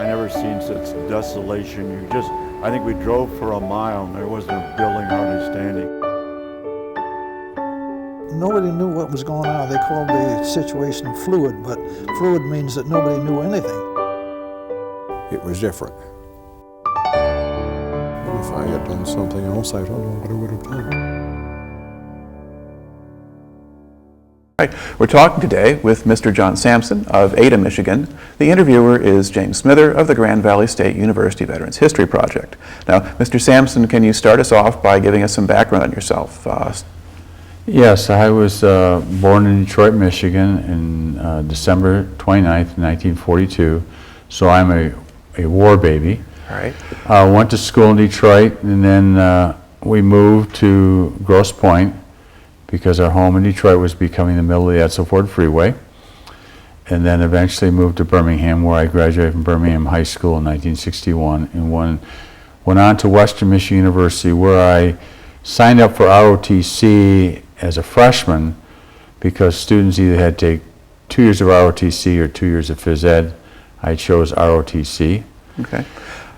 never seen such desolation. I think we drove for a mile and there wasn't a building hardly standing. Nobody knew what was going on. They called the situation fluid, but fluid means that nobody knew anything. It was different. If I had done something else, I don't know what I would have done. Right. We're talking today with Mr. John Sampson of Ada, Michigan. The interviewer is James Smither of the Grand Valley State University Veterans History Project. Now, Mr. Sampson, can you start us off by giving us some background on yourself? Yes, I was born in Detroit, Michigan in December 29th, 1942, so I'm a war baby. All right. Went to school in Detroit, and then we moved to Grosse Pointe because our home in Detroit was becoming the middle of the Edsel Ford Freeway, and then eventually moved to Birmingham, where I graduated from Birmingham High School in 1961, and went on to Western Michigan University, where I signed up for ROTC as a freshman because students either had to take 2 years of ROTC or 2 years of phys ed. I chose ROTC. Okay.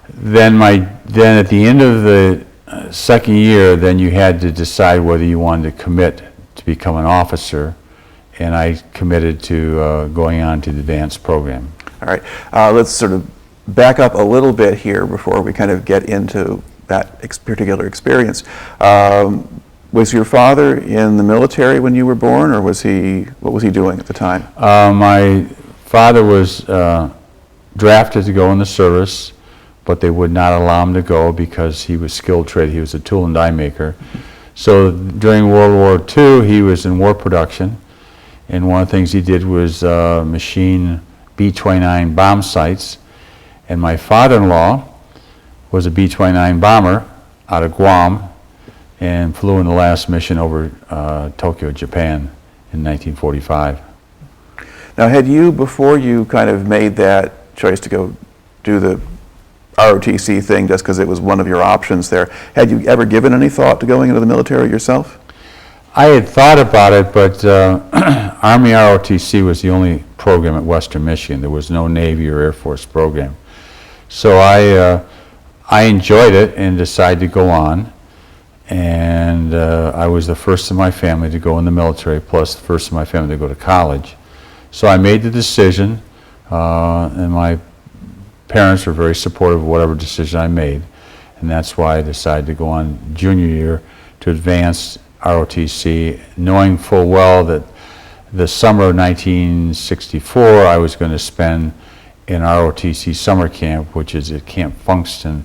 Then at the end of the second year, then you had to decide whether you wanted to commit to become an officer, and I committed to going on to the advanced program. All right. Let's sort of back up a little bit here before we kind of get into that particular experience. Was your father in the military when you were born, or what was he doing at the time? My father was drafted to go in the service, but they would not allow him to go because he was skilled trade. He was a tool and die maker. So during World War II, he was in war production, and one of the things he did was machine B-29 bomb sights. And my father-in-law was a B-29 bomber out of Guam and flew in the last mission over Tokyo, Japan in 1945. Now, had you, before you kind of made that choice to go do the ROTC thing just because it was one of your options there, had you ever given any thought to going into the military yourself? I had thought about it, but Army ROTC was the only program at Western Michigan. There was no Navy or Air Force program. So I enjoyed it and decided to go on. And I was the first in my family to go in the military, plus the first in my family to go to college. So I made the decision, and my parents were very supportive of whatever decision I made, and that's why I decided to go on junior year to advanced ROTC, knowing full well that the summer of 1964 I was going to spend in ROTC summer camp, which is at Camp Funkston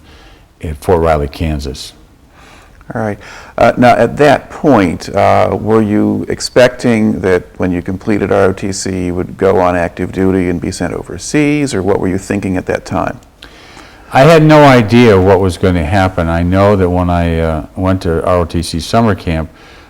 in Fort Riley, Kansas. All right. Now, at that point, were you expecting that when you completed ROTC, you would go on active duty and be sent overseas, or what were you thinking at that time? I had no idea what was going to happen. I know that when I went to ROTC summer camp,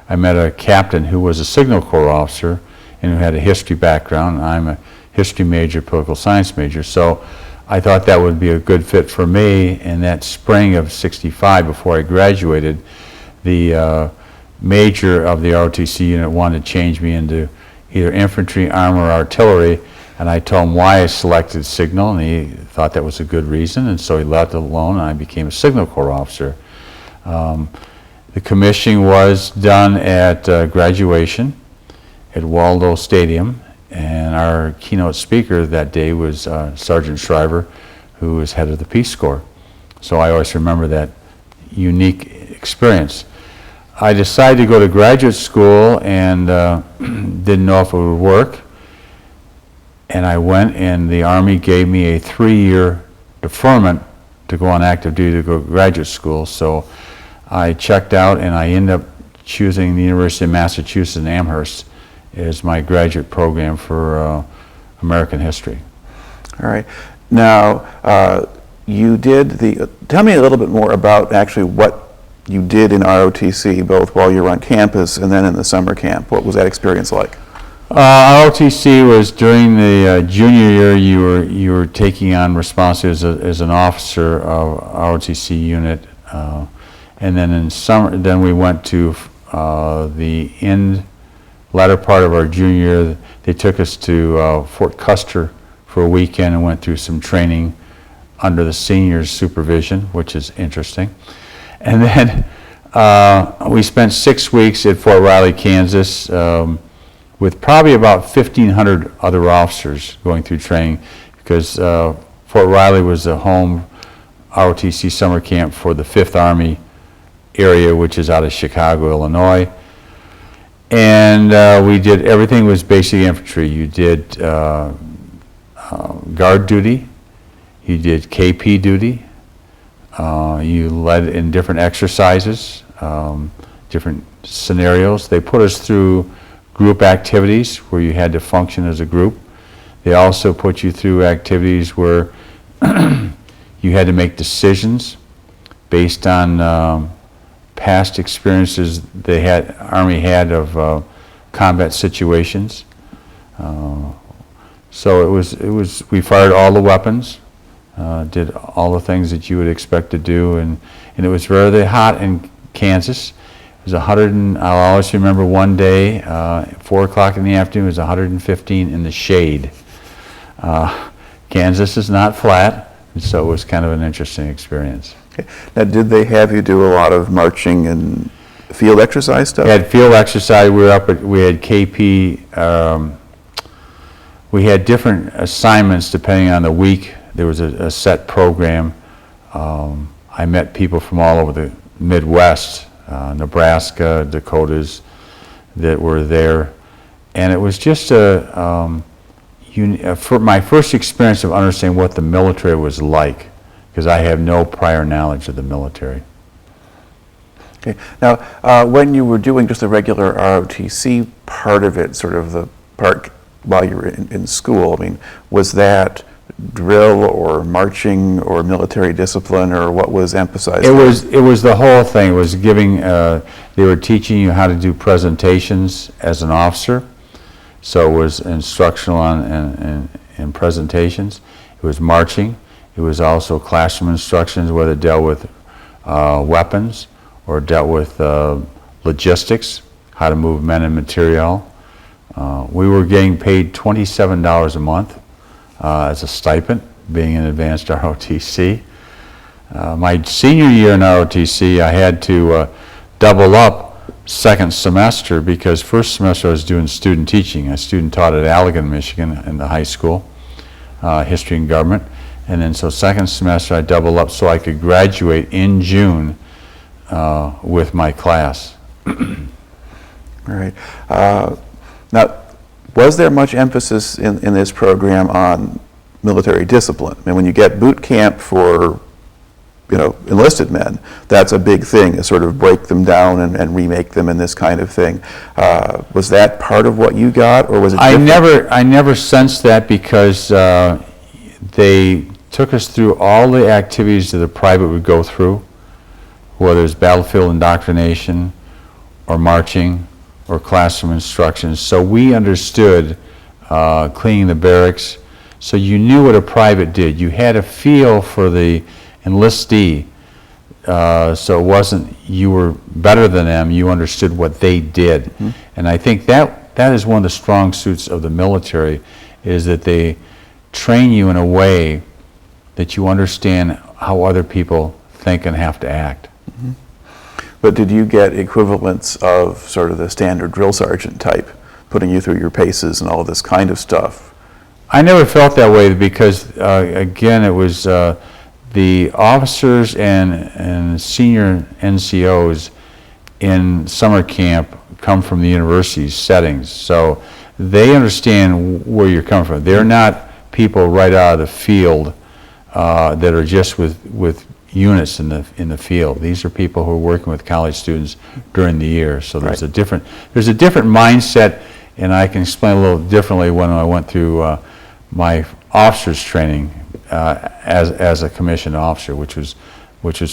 I met a captain who was a Signal Corps officer and who had a history background. I'm a history major, political science major, so I thought that would be a good fit for me. And that spring of '65, before I graduated, the major of the ROTC unit wanted to change me into either infantry, armor, or artillery, and I told him why I selected Signal, and he thought that was a good reason, and so he left it alone, and I became a Signal Corps officer. The commissioning was done at graduation at Waldo Stadium, and our keynote speaker that day was Sergeant Shriver, who was head of the Peace Corps. So I always remember that unique experience. I decided to go to graduate school and didn't know if it would work. And I went, and the Army gave me a 3-year deferment to go on active duty to go to graduate school. So I checked out, and I ended up choosing the University of Massachusetts-Amherst as my graduate program for American history. All right. Now, you did tell me a little bit more about actually what you did in ROTC, both while you were on campus and then in the summer camp. What was that experience like? ROTC was during the junior year. You were taking on responsibility as an officer of ROTC unit, and then in summer, then we went to the latter part of our junior year. They took us to Fort Custer for a weekend and went through some training under the seniors' supervision, which is interesting. And then we spent 6 weeks at Fort Riley, Kansas, with probably about 1,500 other officers going through training, because Fort Riley was the home ROTC summer camp for the 5th Army area, which is out of Chicago, Illinois. And we did, everything was basic infantry. You did guard duty, you did KP duty, you led in different exercises, different scenarios. They put us through group activities where you had to function as a group. They also put you through activities where you had to make decisions based on past experiences the Army had of combat situations. So we fired all the weapons, did all the things that you would expect to do, and it was very hot in Kansas. It was I'll always remember one day, 4 o'clock in the afternoon, it was 115 in the shade. Kansas is not flat, and so it was kind of an interesting experience. Okay. Now, did they have you do a lot of marching and field exercise stuff? We had field exercise. We had KP. We had different assignments depending on the week. There was a set program. I met people from all over the Midwest, Nebraska, Dakotas, that were there, and it was just for my first experience of understanding what the military was like, because I have no prior knowledge of the military. Okay. Now, when you were doing just the regular ROTC part of it, sort of the part while you were in school, I mean, was that drill or marching or military discipline, or what was emphasized? It was the whole thing. It was giving. They were teaching you how to do presentations as an officer, so it was instructional and presentations. It was marching. It was also classroom instructions, whether it dealt with weapons or dealt with logistics, how to move men and material. We were getting paid $27 a month as a stipend, being an advanced ROTC. My senior year in ROTC, I had to double up second semester, because first semester I was doing student teaching. I student taught at Allegan, Michigan in the high school, history and government. And then so second semester I doubled up so I could graduate in June with my class. All right. Now, was there much emphasis in this program on military discipline? I mean, when you get boot camp for, enlisted men, that's a big thing, to sort of break them down and remake them and this kind of thing. Was that part of what you got, or was it different? I never sensed that, because they took us through all the activities that a private would go through, whether it's battlefield indoctrination or marching or classroom instructions. So we understood cleaning the barracks. So you knew what a private did. You had a feel for the enlistee. So it wasn't you were better than them. You understood what they did. Mm-hmm. And I think that is one of the strong suits of the military, is that they train you in a way that you understand how other people think and have to act. Mm-hmm. But did you get equivalents of sort of the standard drill sergeant type, putting you through your paces and all this kind of stuff? I never felt that way, because again, it was the officers and senior NCOs in summer camp come from the university settings, so they understand where you're coming from. They're not people right out of the field that are just with units in the field. These are people who are working with college students during the year. So there's a different mindset, and I can explain a little differently when I went through my officers training as a commissioned officer, which was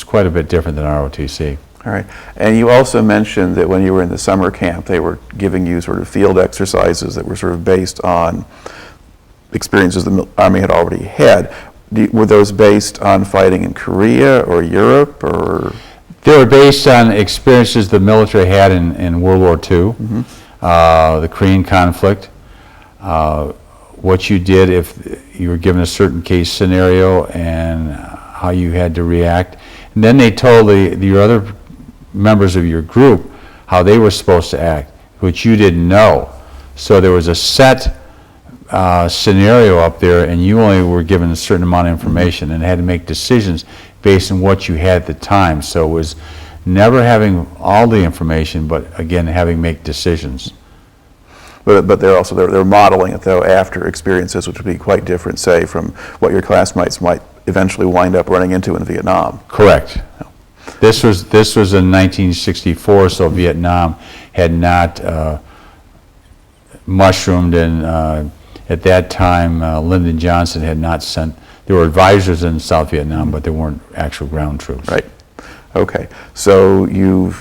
quite a bit different than ROTC. All right. And you also mentioned that when you were in the summer camp, they were giving you sort of field exercises that were sort of based on experiences the Army had already had. Were those based on fighting in Korea or Europe, or? They were based on experiences the military had in World War II, mm-hmm. The Korean conflict. what you did if you were given a certain case scenario and how you had to react. And then they told your other members of your group how they were supposed to act, which you didn't know. So there was a set scenario up there, and you only were given a certain amount of information and had to make decisions based on what you had at the time. So it was never having all the information, but again, having to make decisions. But they're modeling it though after experiences, which would be quite different, say, from what your classmates might eventually wind up running into in Vietnam. Correct. This was in 1964, so Vietnam had not mushroomed, and at that time Lyndon Johnson had not sent. There were advisors in South Vietnam, but there weren't actual ground troops. Right. Okay. So you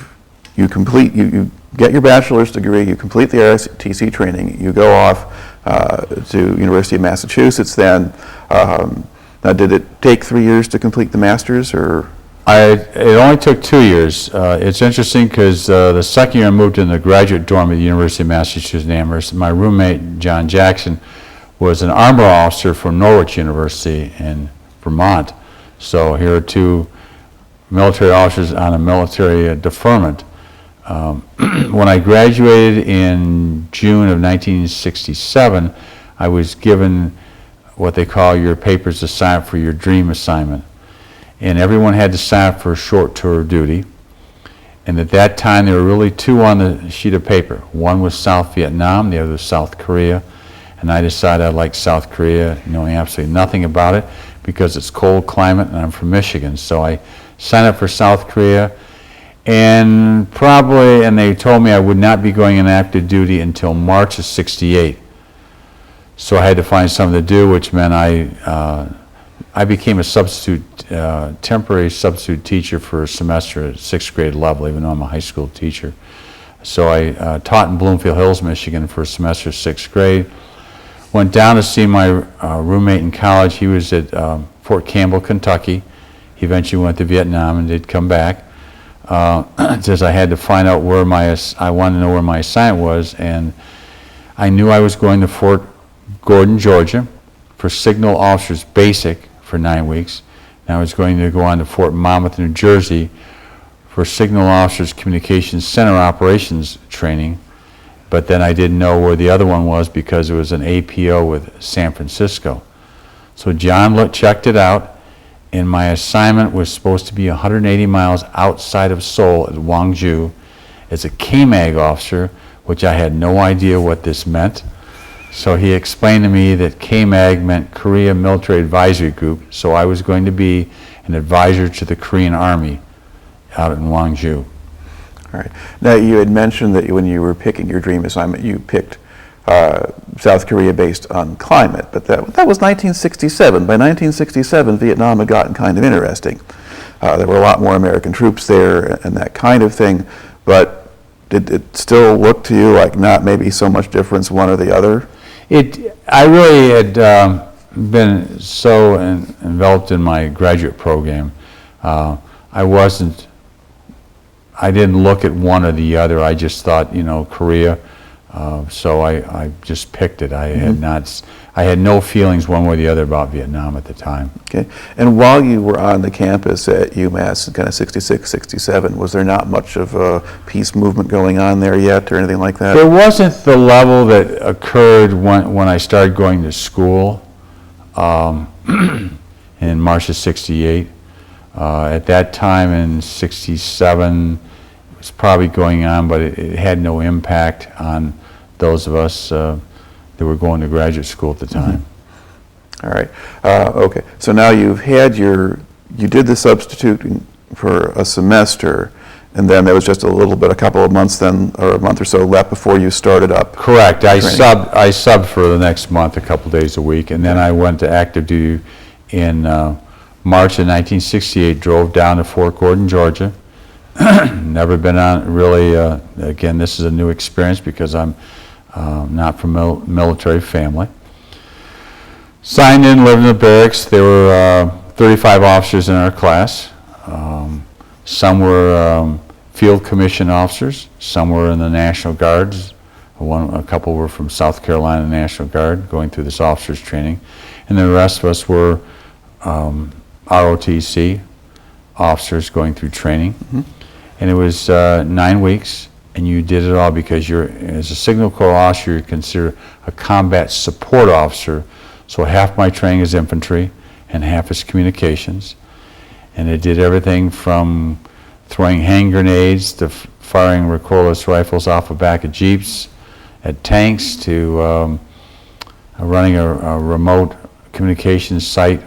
get your bachelor's degree, you complete the ROTC training, you go off to University of Massachusetts then. Now, did it take 3 years to complete the master's, or? It only took 2 years. It's interesting because the second year I moved into the graduate dorm at the University of Massachusetts-Amherst. My roommate, John Jackson, was an armor officer from Norwich University in Vermont. So here are two military officers on a military deferment. When I graduated in June of 1967, I was given what they call your papers assigned for your dream assignment. And everyone had to sign up for a short tour of duty. And at that time, there were really two on the sheet of paper. One was South Vietnam, the other was South Korea. And I decided I liked South Korea, knowing absolutely nothing about it, because it's cold climate and I'm from Michigan. So I signed up for South Korea. And they told me I would not be going on active duty until March of '68. So I had to find something to do, which meant I became a temporary substitute teacher for a semester at 6th grade level, even though I'm a high school teacher. So I taught in Bloomfield Hills, Michigan for a semester of 6th grade. Went down to see my roommate in college. He was at Fort Campbell, Kentucky. He eventually went to Vietnam and did come back. Says I had to find out I wanted to know where my assignment was, and I knew I was going to Fort Gordon, Georgia, for Signal Officers Basic for 9 weeks. And I was going to go on to Fort Monmouth, New Jersey, for Signal Officers Communications Center Operations training. But then I didn't know where the other one was because it was an APO with San Francisco. So John checked it out, and my assignment was supposed to be 180 miles outside of Seoul at Gwangju as a KMAG officer, which I had no idea what this meant. So he explained to me that KMAG meant Korea Military Advisory Group, so I was going to be an advisor to the Korean Army out in Gwangju. All right. Now, you had mentioned that when you were picking your dream assignment, you picked South Korea based on climate, but that was 1967. By 1967, Vietnam had gotten kind of interesting. There were a lot more American troops there and that kind of thing, but did it still look to you like not maybe so much difference one or the other? I really had been so enveloped in my graduate program. I didn't look at one or the other. I just thought, Korea. So I just picked it. I had no feelings one way or the other about Vietnam at the time. Okay. And while you were on the campus at UMass in kind of 66, 67, was there not much of a peace movement going on there yet or anything like that? There wasn't the level that occurred when I started going to school in March of 68. At that time in 67, it was probably going on, but it had no impact on those of us that were going to graduate school at the time. All right. Okay. So now you did the substitute for a semester, and then there was just a couple of months then, or a month or so left before you started up. Correct. I subbed for the next month, a couple days a week, and then I went to active duty in March of 1968, drove down to Fort Gordon, Georgia. Never been on really, again, this is a new experience because I'm not from a military family. Signed in, lived in the barracks. There were 35 officers in our class. Some were field commission officers. Some were in the National Guards. A couple were from South Carolina National Guard going through this officers training, and the rest of us were ROTC officers going through training. And it was 9 weeks, and you did it all because as a Signal Corps officer, you're considered a combat support officer. So half my training is infantry and half is communications. And it did everything from throwing hand grenades to firing recoilless rifles off the back of Jeeps at tanks to running a remote communications site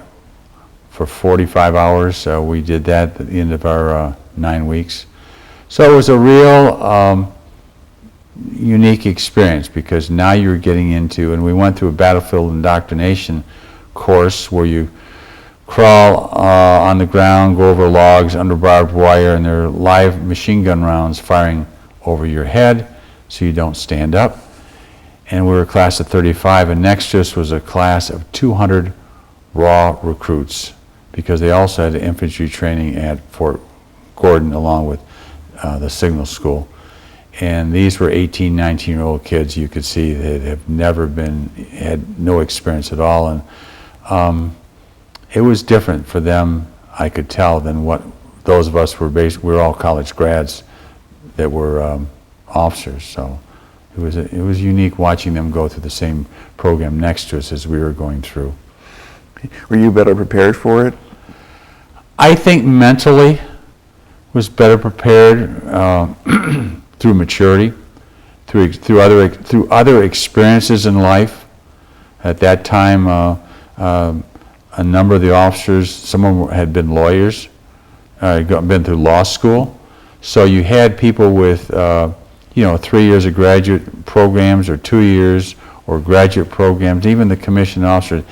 for 45 hours. We did that at the end of our 9 weeks. So it was a real unique experience because now you're getting into, and we went through a battlefield indoctrination course where you crawl on the ground, go over logs, under barbed wire, and there are live machine gun rounds firing over your head so you don't stand up. And we were a class of 35, and next to us was a class of 200 raw recruits because they also had infantry training at Fort Gordon along with the signal school. And these were 18, 19-year-old kids you could see that have never had no experience at all. And it was different for them, I could tell, than what those of us we were all college grads that were officers. So it was unique watching them go through the same program next to us as we were going through. Were you better prepared for it? I think mentally was better prepared through maturity, through other experiences in life. At that time, a number of the officers, some of them had been lawyers, been through law school. So you had people with 3 years of graduate programs or 2 years or graduate programs. Even the commissioned officers,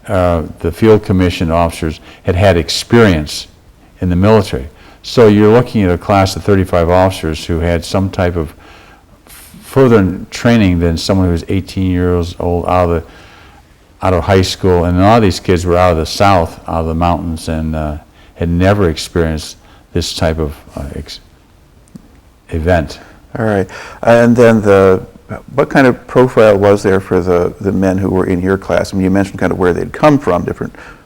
the field commissioned officers had experience in the military. So you're looking at a class of 35 officers who had some type of further training than someone who was 18 years old out of high school. And a lot of these kids were out of the South, out of the mountains, and had never experienced this type of event. All right. And then what kind of profile was there for the men who were in your class? I mean, you mentioned kind of where they'd come from,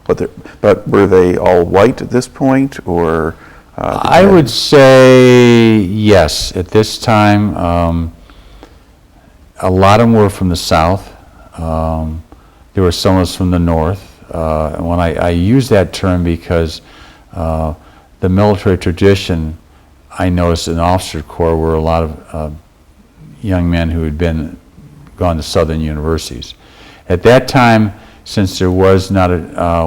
but were they all white at this point, or? I would say yes. At this time, a lot of them were from the South. There were some of us from the North. And when I use that term because the military tradition, I noticed in the officer corps were a lot of young men who had gone to Southern universities. At that time, since there was not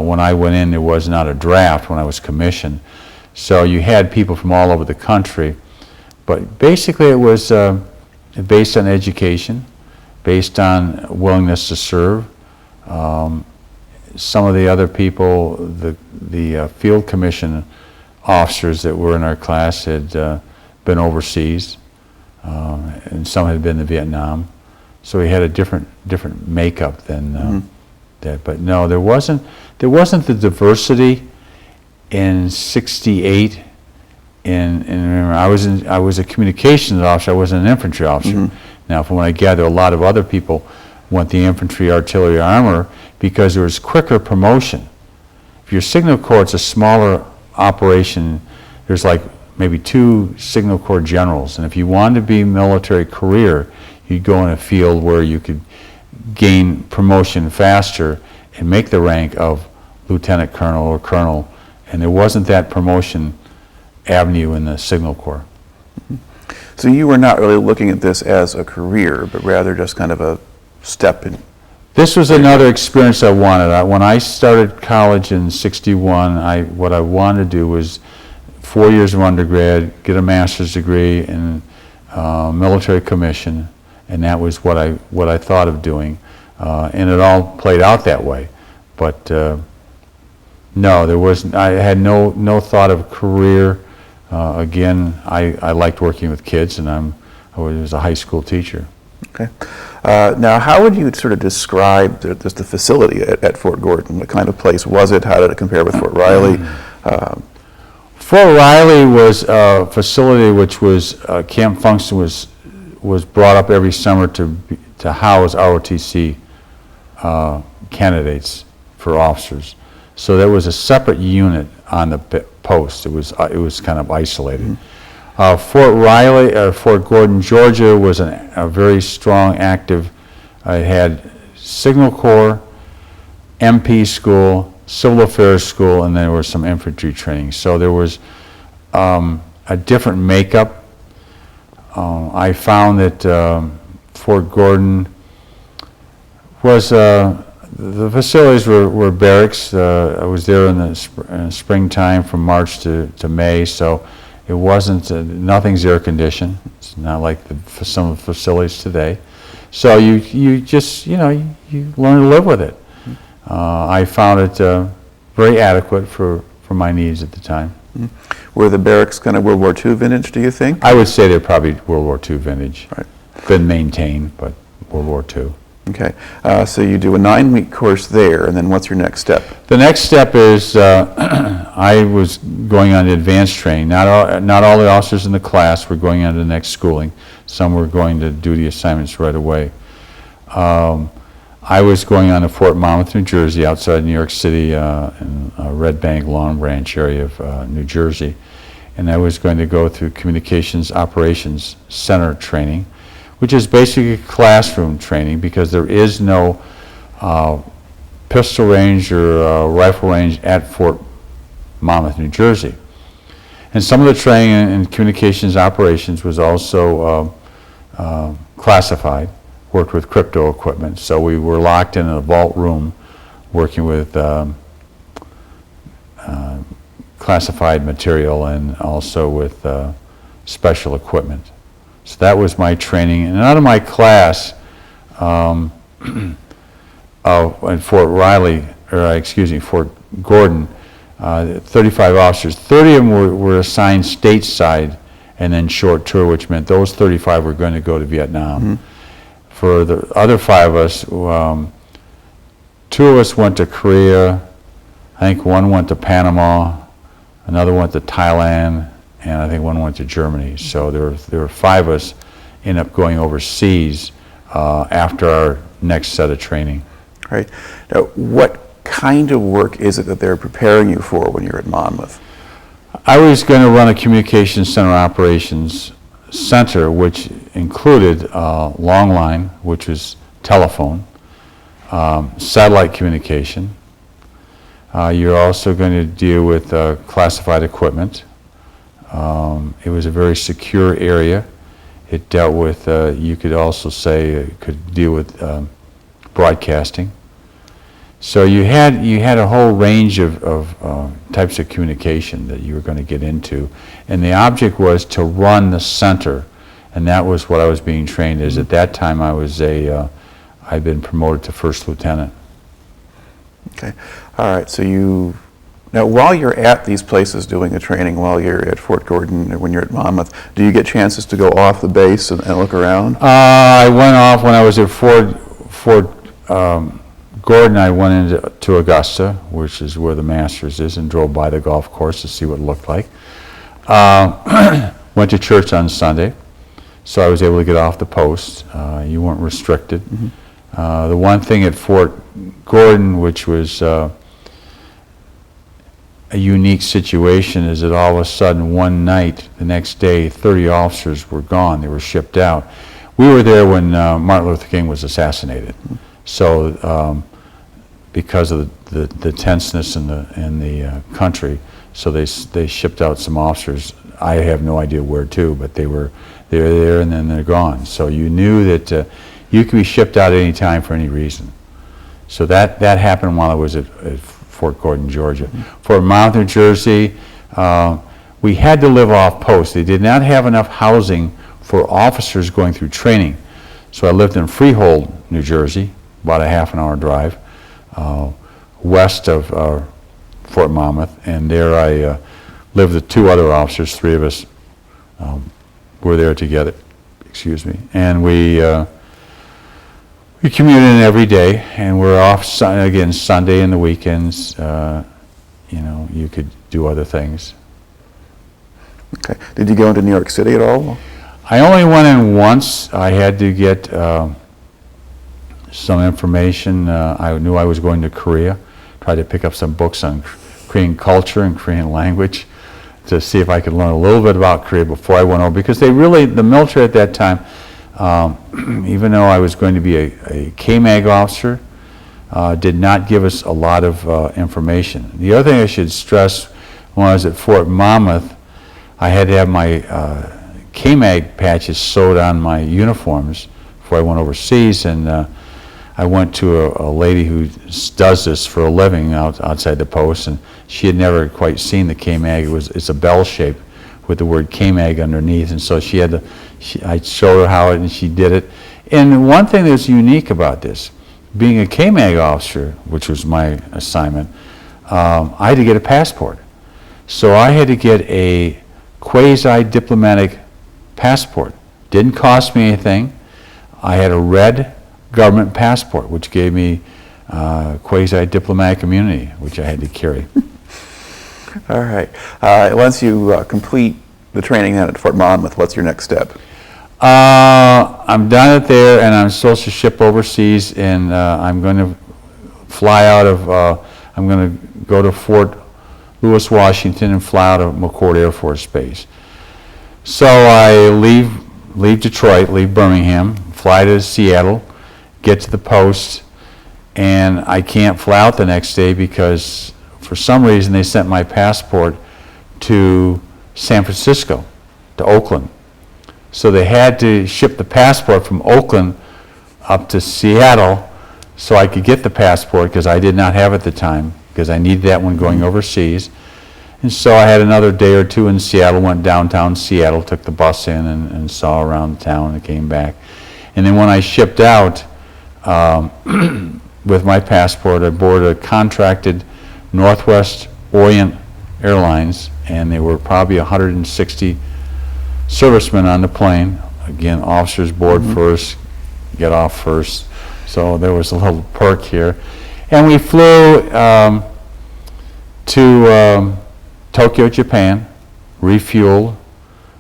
when I went in, there was not a draft when I was commissioned. So you had people from all over the country, but basically it was based on education, based on willingness to serve. Some of the other people, the field commission officers that were in our class had been overseas, and some had been to Vietnam. So we had a different makeup than that. But no, there wasn't the diversity in '68. And remember, I was a communications officer. I wasn't an infantry officer. Now, from what I gather, a lot of other people went the infantry, artillery, armor because there was quicker promotion. If your signal corps, it's a smaller operation. There's like maybe 2 signal corps generals, and if you wanted to be military career, you'd go in a field where you could gain promotion faster and make the rank of lieutenant colonel or colonel, and there wasn't that promotion avenue in the signal corps. So you were not really looking at this as a career, but rather just kind of a step in. This was another experience I wanted. When I started college in '61, what I wanted to do was 4 years of undergrad, get a master's degree in military commission, and that was what I thought of doing, and it all played out that way. But no, there wasn't. I had no thought of career. Again, I liked working with kids, and I was a high school teacher. Okay. Now, how would you sort of describe the facility at Fort Gordon? What kind of place was it? How did it compare with Fort Riley? Fort Riley was a facility which was Camp Function was brought up every summer to house ROTC candidates for officers. So there was a separate unit on the post. It was kind of isolated. Fort Gordon, Georgia was a very strong, active. It had Signal Corps, MP school, Civil Affairs school, and then there was some infantry training. So there was a different makeup. I found that Fort Gordon was, the facilities were barracks. I was there in the springtime from March to May, so it wasn't, nothing's air conditioned. It's not like some of the facilities today. So you just, you learn to live with it. I found it very adequate for my needs at the time. Were the barracks kind of World War II vintage, do you think? I would say they're probably World War II vintage. Right. Been maintained, but World War II. Okay, so you do a 9-week course there, and then what's your next step? The next step is I was going on to advanced training. Not all the officers in the class were going on to the next schooling. Some were going to duty assignments right away. I was going on to Fort Monmouth, New Jersey, outside New York City, in Red Bank, Long Branch area of New Jersey. And I was going to go through Communications Operations Center training, which is basically classroom training because there is no pistol range or rifle range at Fort Monmouth, New Jersey. And some of the training in communications operations was also classified, worked with crypto equipment. So we were locked in a vault room working with classified material and also with special equipment. So that was my training. And out of my class in Fort Gordon, 35 officers, 30 of them were assigned stateside and then short tour, which meant those 35 were going to go to Vietnam. Mm-hmm. For the other 5 of us, 2 of us went to Korea, I think 1 went to Panama, another went to Thailand, and I think 1 went to Germany. So there were 5 of us ended up going overseas after our next set of training. Right. Now, what kind of work is it that they're preparing you for when you're at Monmouth? I was going to run a communications center operations center, which included long line, which was telephone, satellite communication. You're also going to deal with classified equipment. It was a very secure area. It dealt with, you could also say, it could deal with broadcasting. So you had a whole range of types of communication that you were going to get into, and the object was to run the center, and that was what I was being trained as. At that time, I'd been promoted to first lieutenant. Okay, all right. So now while you're at these places doing the training, while you're at Fort Gordon or when you're at Monmouth, do you get chances to go off the base and look around? I went off when I was at Fort Gordon. I went into Augusta, which is where the Masters is, and drove by the golf course to see what it looked like. Went to church on Sunday, so I was able to get off the post. You weren't restricted. Mm-hmm. The one thing at Fort Gordon, which was a unique situation, is that all of a sudden one night, the next day, 30 officers were gone. They were shipped out. We were there when Martin Luther King was assassinated. Mm-hmm. So because of the tenseness in the country, so they shipped out some officers. I have no idea where to, but they were there and then they're gone. So you knew that you could be shipped out at any time for any reason. So that happened while I was at Fort Gordon, Georgia. Mm-hmm. Fort Monmouth, New Jersey, we had to live off post. They did not have enough housing for officers going through training. So I lived in Freehold, New Jersey, about a half-an-hour drive west of Fort Monmouth, and there I lived with 2 other officers. 3 of us were there together. Excuse me, and we commuted in every day, and we're off again Sunday and the weekends. You could do other things. Okay. Did you go into New York City at all? I only went in once. I had to get some information. I knew I was going to Korea. Tried to pick up some books on Korean culture and Korean language to see if I could learn a little bit about Korea before I went over, because they really, the military at that time, even though I was going to be a KMAG officer, did not give us a lot of information. The other thing I should stress, when I was at Fort Monmouth, I had to have my KMAG patches sewed on my uniforms before I went overseas, and I went to a lady who does this for a living outside the post, and she had never quite seen the KMAG. It's a bell shape with the word KMAG underneath, and so she had to, I showed her how it, and she did it. And one thing that's unique about this, being a KMAG officer, which was my assignment, I had to get a passport. So I had to get a quasi-diplomatic passport. Didn't cost me anything. I had a red government passport, which gave me quasi-diplomatic immunity, which I had to carry. All right. Once you complete the training then at Fort Monmouth, what's your next step? I'm done it there, and I'm supposed to ship overseas, and I'm going to fly out of, I'm going to go to Fort Lewis, Washington, and fly out of McChord Air Force Base. So I leave Detroit, leave Birmingham, fly to Seattle, get to the post, and I can't fly out the next day because for some reason they sent my passport to San Francisco, to Oakland. So they had to ship the passport from Oakland up to Seattle so I could get the passport, because I did not have it at the time, because I needed that when going overseas. And so I had another day or two in Seattle, went downtown Seattle, took the bus in and saw around town and came back. And then when I shipped out with my passport, I boarded a contracted Northwest Orient Airlines, and there were probably 160 servicemen on the plane. Again, officers board first, get off first. So there was a little perk here. And we flew to Tokyo, Japan, refueled,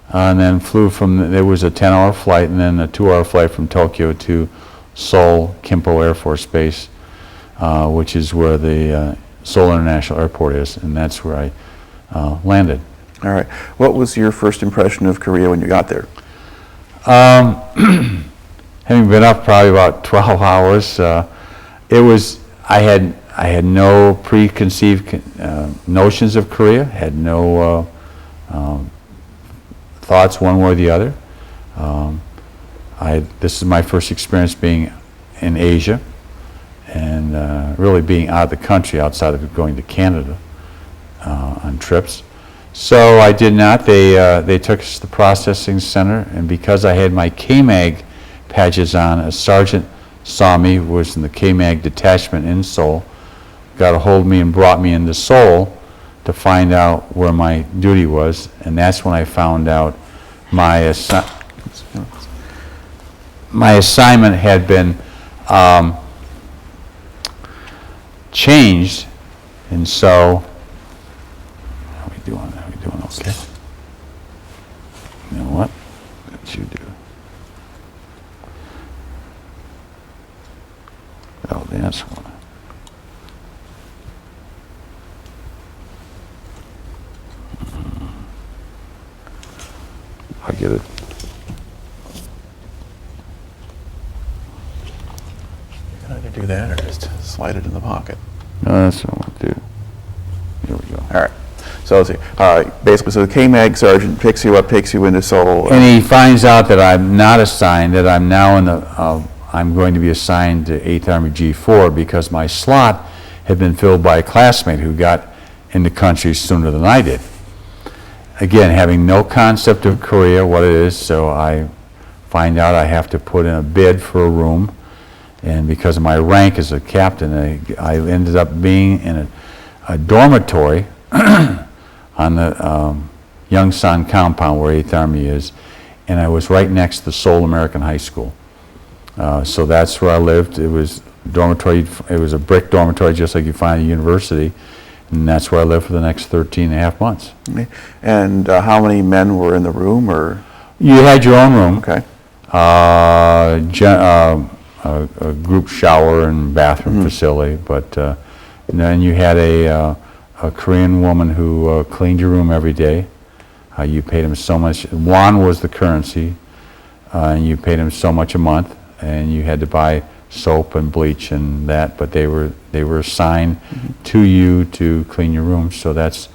and then flew from, there was a 10-hour flight and then a 2-hour flight from Tokyo to Seoul, Kimpo Air Force Base, which is where the Seoul International Airport is, and that's where I landed. All right. What was your first impression of Korea when you got there? Having been up probably about 12 hours, it was, I had no preconceived notions of Korea, had no thoughts one way or the other. This is my first experience being in Asia, and really being out of the country outside of going to Canada on trips. So I did not. They took us to the processing center, and because I had my KMAG patches on, a sergeant saw me, was in the KMAG detachment in Seoul, got a hold of me and brought me into Seoul to find out where my duty was, and that's when I found out my assignment had been changed, and so how are we doing? Are we doing okay? You know what? What you do? Oh, that's one. I get it. You can either do that or just slide it in the pocket. No, that's what I'll do. Here we go. All right. So let's see. Basically, so the KMAG sergeant picks you up, takes you into Seoul. And he finds out that I'm not assigned, that I'm now in the, I'm going to be assigned to 8th Army G4 because my slot had been filled by a classmate who got in the country sooner than I did. Again, having no concept of Korea, what it is, so I find out I have to put in a bid for a room, and because of my rank as a captain, I ended up being in a dormitory on the Yongsan compound where 8th Army is, and I was right next to the Seoul American High School. So that's where I lived. It was dormitory. It was a brick dormitory just like you find at a university, and that's where I lived for the next 13 and a half months. And how many men were in the room, or? You had your own room. Okay. A group shower and bathroom facility, but then you had a Korean woman who cleaned your room every day. You paid him so much. Won was the currency, and you paid him so much a month, and you had to buy soap and bleach and that, but they were assigned to you to clean your room. So that's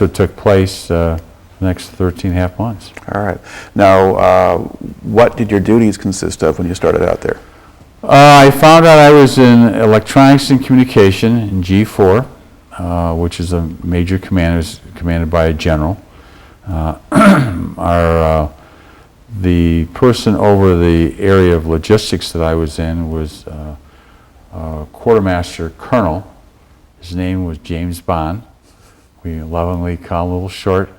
what took place the next 13 and a half months. All right. Now, what did your duties consist of when you started out there? I found out I was in electronics and communication in G4, which is a major command. It was commanded by a general. The person over the area of logistics that I was in was Quartermaster Colonel. His name was James Bond. We lovingly call him a little short,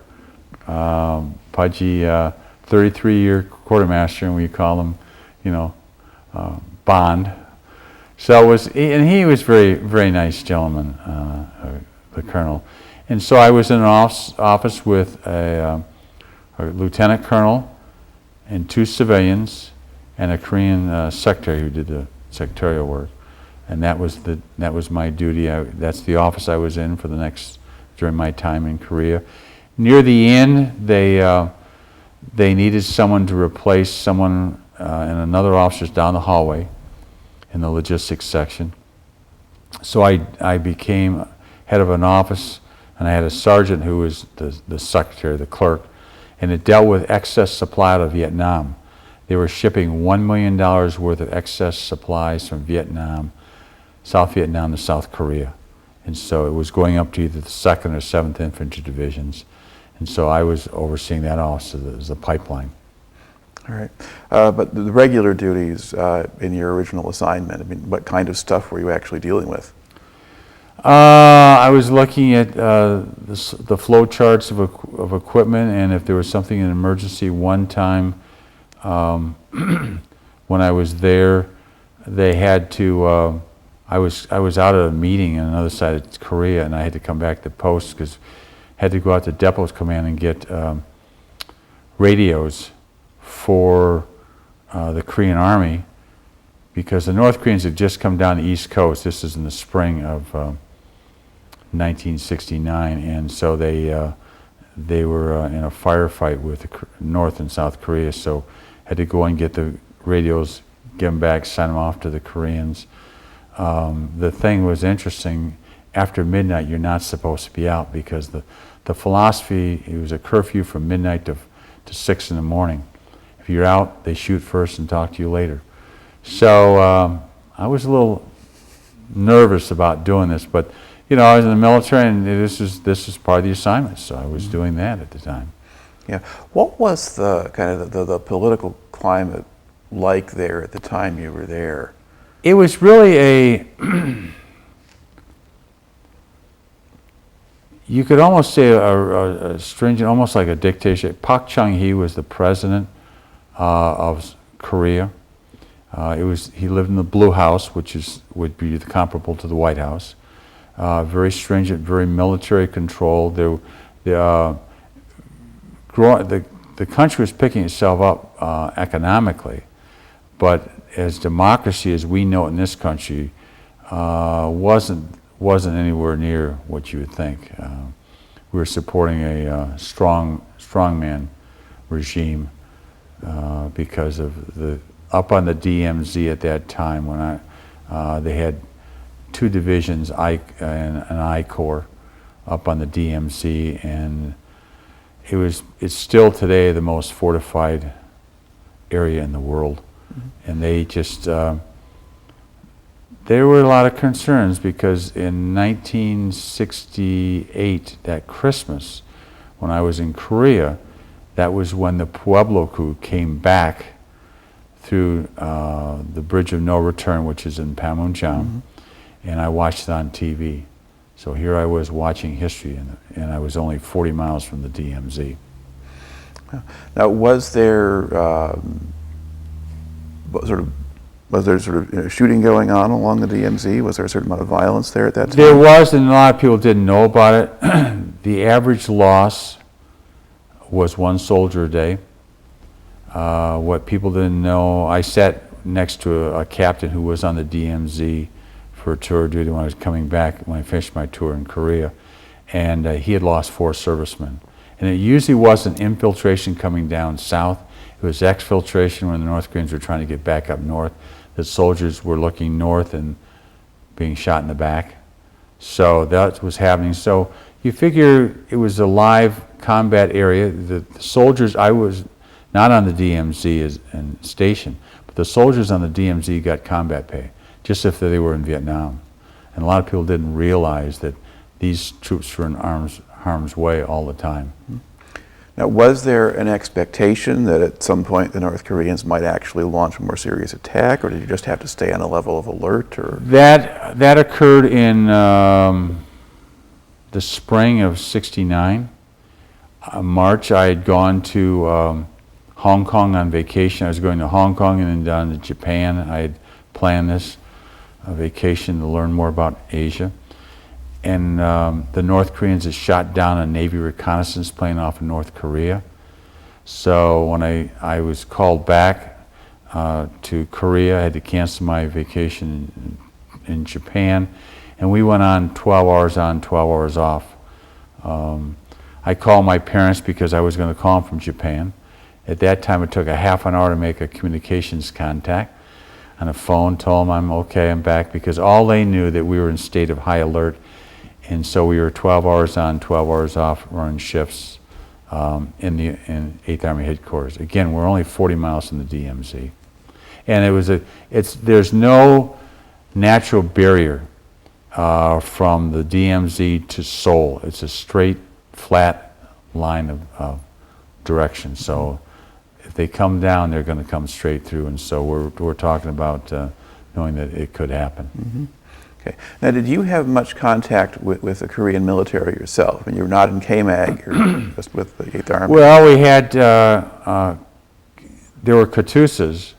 pudgy, 33-year quartermaster, and we call him, Bond. So it was, and he was very, very nice gentleman, the colonel. And so I was in an office with a lieutenant colonel and 2 civilians and a Korean secretary who did the secretarial work, and that was my duty. That's the office I was in for during my time in Korea. Near the end, they needed someone to replace someone and another officer's down the hallway in the logistics section. So I became head of an office, and I had a sergeant who was the secretary, the clerk, and it dealt with excess supply out of Vietnam. They were shipping $1 million worth of excess supplies from Vietnam, South Vietnam to South Korea. And so it was going up to either the 2nd or 7th Infantry Divisions. And so I was overseeing that office as a pipeline. All right. But the regular duties in your original assignment, I mean, what kind of stuff were you actually dealing with? I was looking at the flow charts of equipment, and if there was something in emergency. One time when I was there, they had to, I was out at a meeting on another side of Korea, and I had to come back to post because I had to go out to Depot Command and get radios for the Korean Army, because the North Koreans had just come down the East Coast. This is in the spring of 1969, and so they were in a firefight with the North and South Korea, so had to go and get the radios, give them back, send them off to the Koreans. The thing was interesting. After midnight, you're not supposed to be out, because the philosophy, it was a curfew from midnight to 6 in the morning. If you're out, they shoot first and talk to you later. So I was a little nervous about doing this, but I was in the military, and this is part of the assignment, so I was doing that at the time. Yeah. What was the kind of the political climate like there at the time you were there? It was really you could almost say a stringent, almost like a dictatorship. Park Chung-hee was the president of Korea. He lived in the Blue House, which would be comparable to the White House. Very stringent, very military controlled. The country was picking itself up economically, but as democracy as we know it in this country wasn't anywhere near what you would think. We were supporting a strongman regime because of up on the DMZ at that time when they had 2 divisions and an I Corps up on the DMZ, and it's still today the most fortified area in the world. And they just there were a lot of concerns, because in 1968, that Christmas, when I was in Korea, that was when the Pueblo coup came back through the Bridge of No Return, which is in Panmunjom, and I watched it on TV. So here I was watching history, and I was only 40 miles from the DMZ. Now, was there shooting going on along the DMZ? Was there a certain amount of violence there at that time? There was, and a lot of people didn't know about it. The average loss was 1 soldier a day. What people didn't know, I sat next to a captain who was on the DMZ for tour duty when I was coming back, when I finished my tour in Korea, and he had lost 4 servicemen. And it usually wasn't infiltration coming down south, it was exfiltration when the North Koreans were trying to get back up north. The soldiers were looking north and being shot in the back. So that was happening. So you figure it was a live combat area. The soldiers, I was not on the DMZ and station, but the soldiers on the DMZ got combat pay, just if they were in Vietnam. And a lot of people didn't realize that these troops were in harm's way all the time. Now, was there an expectation that at some point the North Koreans might actually launch a more serious attack, or did you just have to stay on a level of alert? Or That occurred in the spring of '69. March, I had gone to Hong Kong on vacation. I was going to Hong Kong and then down to Japan. I had planned this vacation to learn more about Asia. And the North Koreans had shot down a Navy reconnaissance plane off of North Korea. So when I was called back to Korea, I had to cancel my vacation in Japan, and we went on 12 hours on, 12 hours off. I called my parents because I was going to call them from Japan. At that time, it took a half an hour to make a communications contact on a phone, told them I'm okay, I'm back, because all they knew that we were in state of high alert. And so we were 12 hours on, 12 hours off, running shifts in 8th Army headquarters. Again, we're only 40 miles from the DMZ. And there's no natural barrier from the DMZ to Seoul. It's a straight, flat line of direction. So if they come down, they're going to come straight through. And so we're talking about knowing that it could happen. Mm-hmm. Okay. Now, did you have much contact with the Korean military yourself? I mean, you're not in KMAG, you're just with the 8th Army. Well, we had, there were Katusas,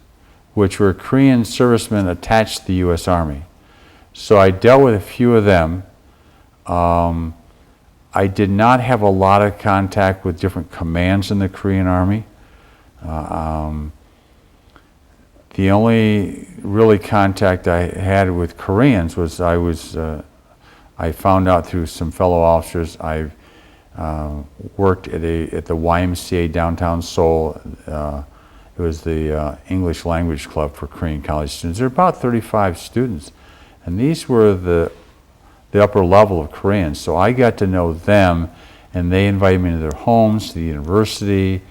which were Korean servicemen attached to the U.S. Army. So I dealt with a few of them. I did not have a lot of contact with different commands in the Korean Army. The only really contact I had with Koreans was I found out through some fellow officers. I worked at the YMCA downtown Seoul. It was the English language club for Korean college students. There were about 35 students, and these were the upper level of Koreans. So I got to know them, and they invited me to their homes, to the university,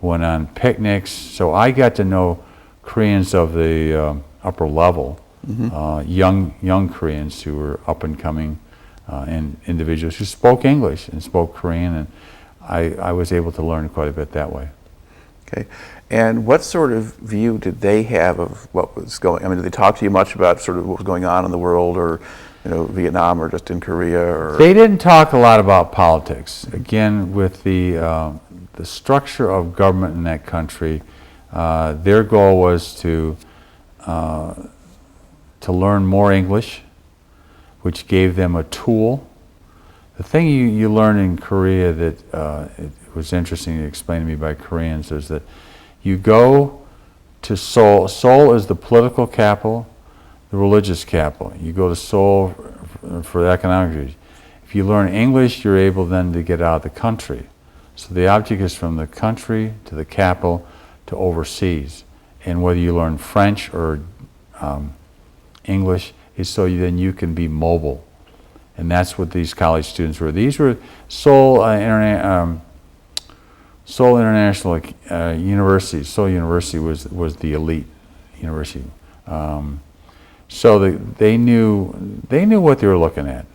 went on picnics. So I got to know Koreans of the upper level, mm-hmm. young Koreans who were up and coming, and individuals who spoke English and spoke Korean, and I was able to learn quite a bit that way. Okay, and what sort of view did they have of what was going? I mean, did they talk to you much about sort of what was going on in the world, or Vietnam, or just in Korea? Or they didn't talk a lot about politics. Again, with the structure of government in that country. Their goal was to learn more English, which gave them a tool. The thing you learn in Korea that it was interesting to explain to me by Koreans is that you go to Seoul. Seoul is the political capital, the religious capital. You go to Seoul for the economic reasons. If you learn English, you're able then to get out of the country. So the object is from the country to the capital to overseas, and whether you learn French or English is so then you can be mobile, and that's what these college students were. These were Seoul International University. Seoul University was the elite university, so they knew what they were looking at,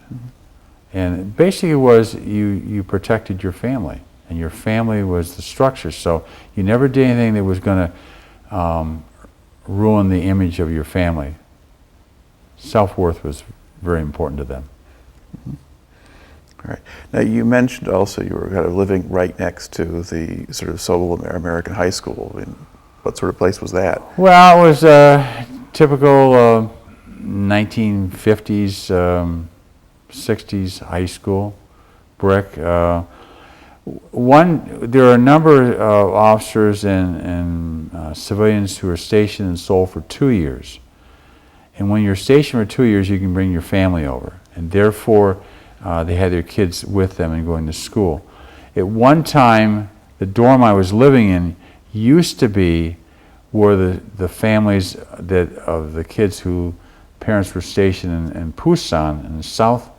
and basically it was you protected your family. And your family was the structure, so you never did anything that was going to ruin the image of your family. Self-worth was very important to them. Mm-hmm. All right. Now, you mentioned also you were kind of living right next to the sort of Seoul American High School. I mean, what sort of place was that? Well, it was a typical 1950s, 60s high school, brick. There are a number of officers and civilians who are stationed in Seoul for 2 years. And when you're stationed for 2 years, you can bring your family over. And therefore, they had their kids with them and going to school. At one time, the dorm I was living in used to be where the families of the kids who parents were stationed in Busan in the south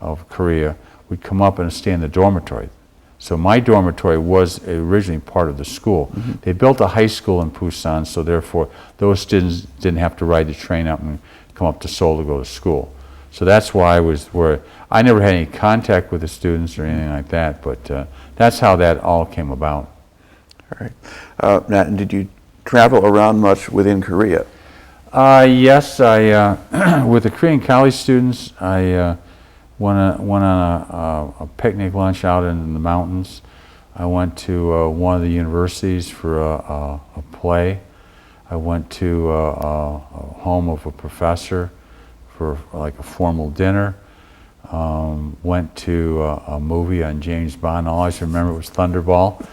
of Korea would come up and stay in the dormitory. So my dormitory was originally part of the school. Mm-hmm. They built a high school in Busan, so therefore those students didn't have to ride the train up and come up to Seoul to go to school. So that's why I never had any contact with the students or anything like that, but that's how that all came about. All right. Nat, and did you travel around much within Korea? Yes, with the Korean college students, I went on a picnic lunch out in the mountains. I went to one of the universities for a play. I went to a home of a professor for like a formal dinner. Went to a movie on James Bond. All I always remember was Thunderball.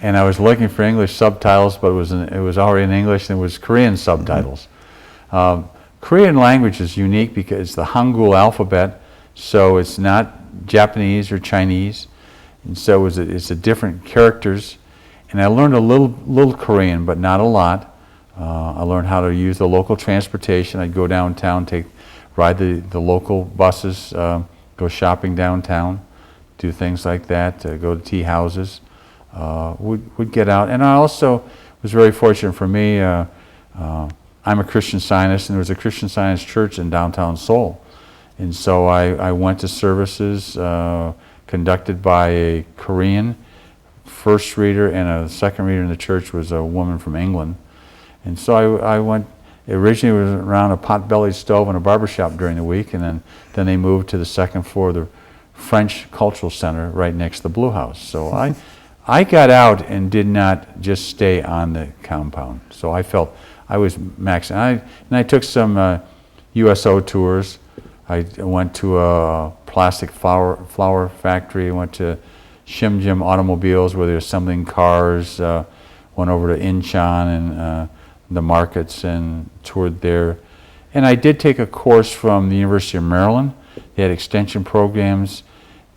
And I was looking for English subtitles, but it was already in English, and it was Korean subtitles. Korean language is unique because it's the Hangul alphabet, so it's not Japanese or Chinese, and so it's a different characters. And I learned a little Korean, but not a lot. I learned how to use the local transportation. I'd go downtown, ride the local buses, go shopping downtown, do things like that, go to tea houses. Would get out. And I also was very fortunate for me, I'm a Christian Scientist, and there was a Christian Science church in downtown Seoul. And so I went to services conducted by a Korean first reader, and a second reader in the church was a woman from England. And so I went, originally it was around a pot-bellied stove and a barbershop during the week, and then they moved to the second floor of the French Cultural Center right next to the Blue House. So I got out and did not just stay on the compound. So I felt I was maxing. And I took some USO tours. I went to a plastic flower factory. I went to Shimjim Automobiles where they're assembling cars. Went over to Incheon and the markets and toured there. And I did take a course from the University of Maryland. They had extension programs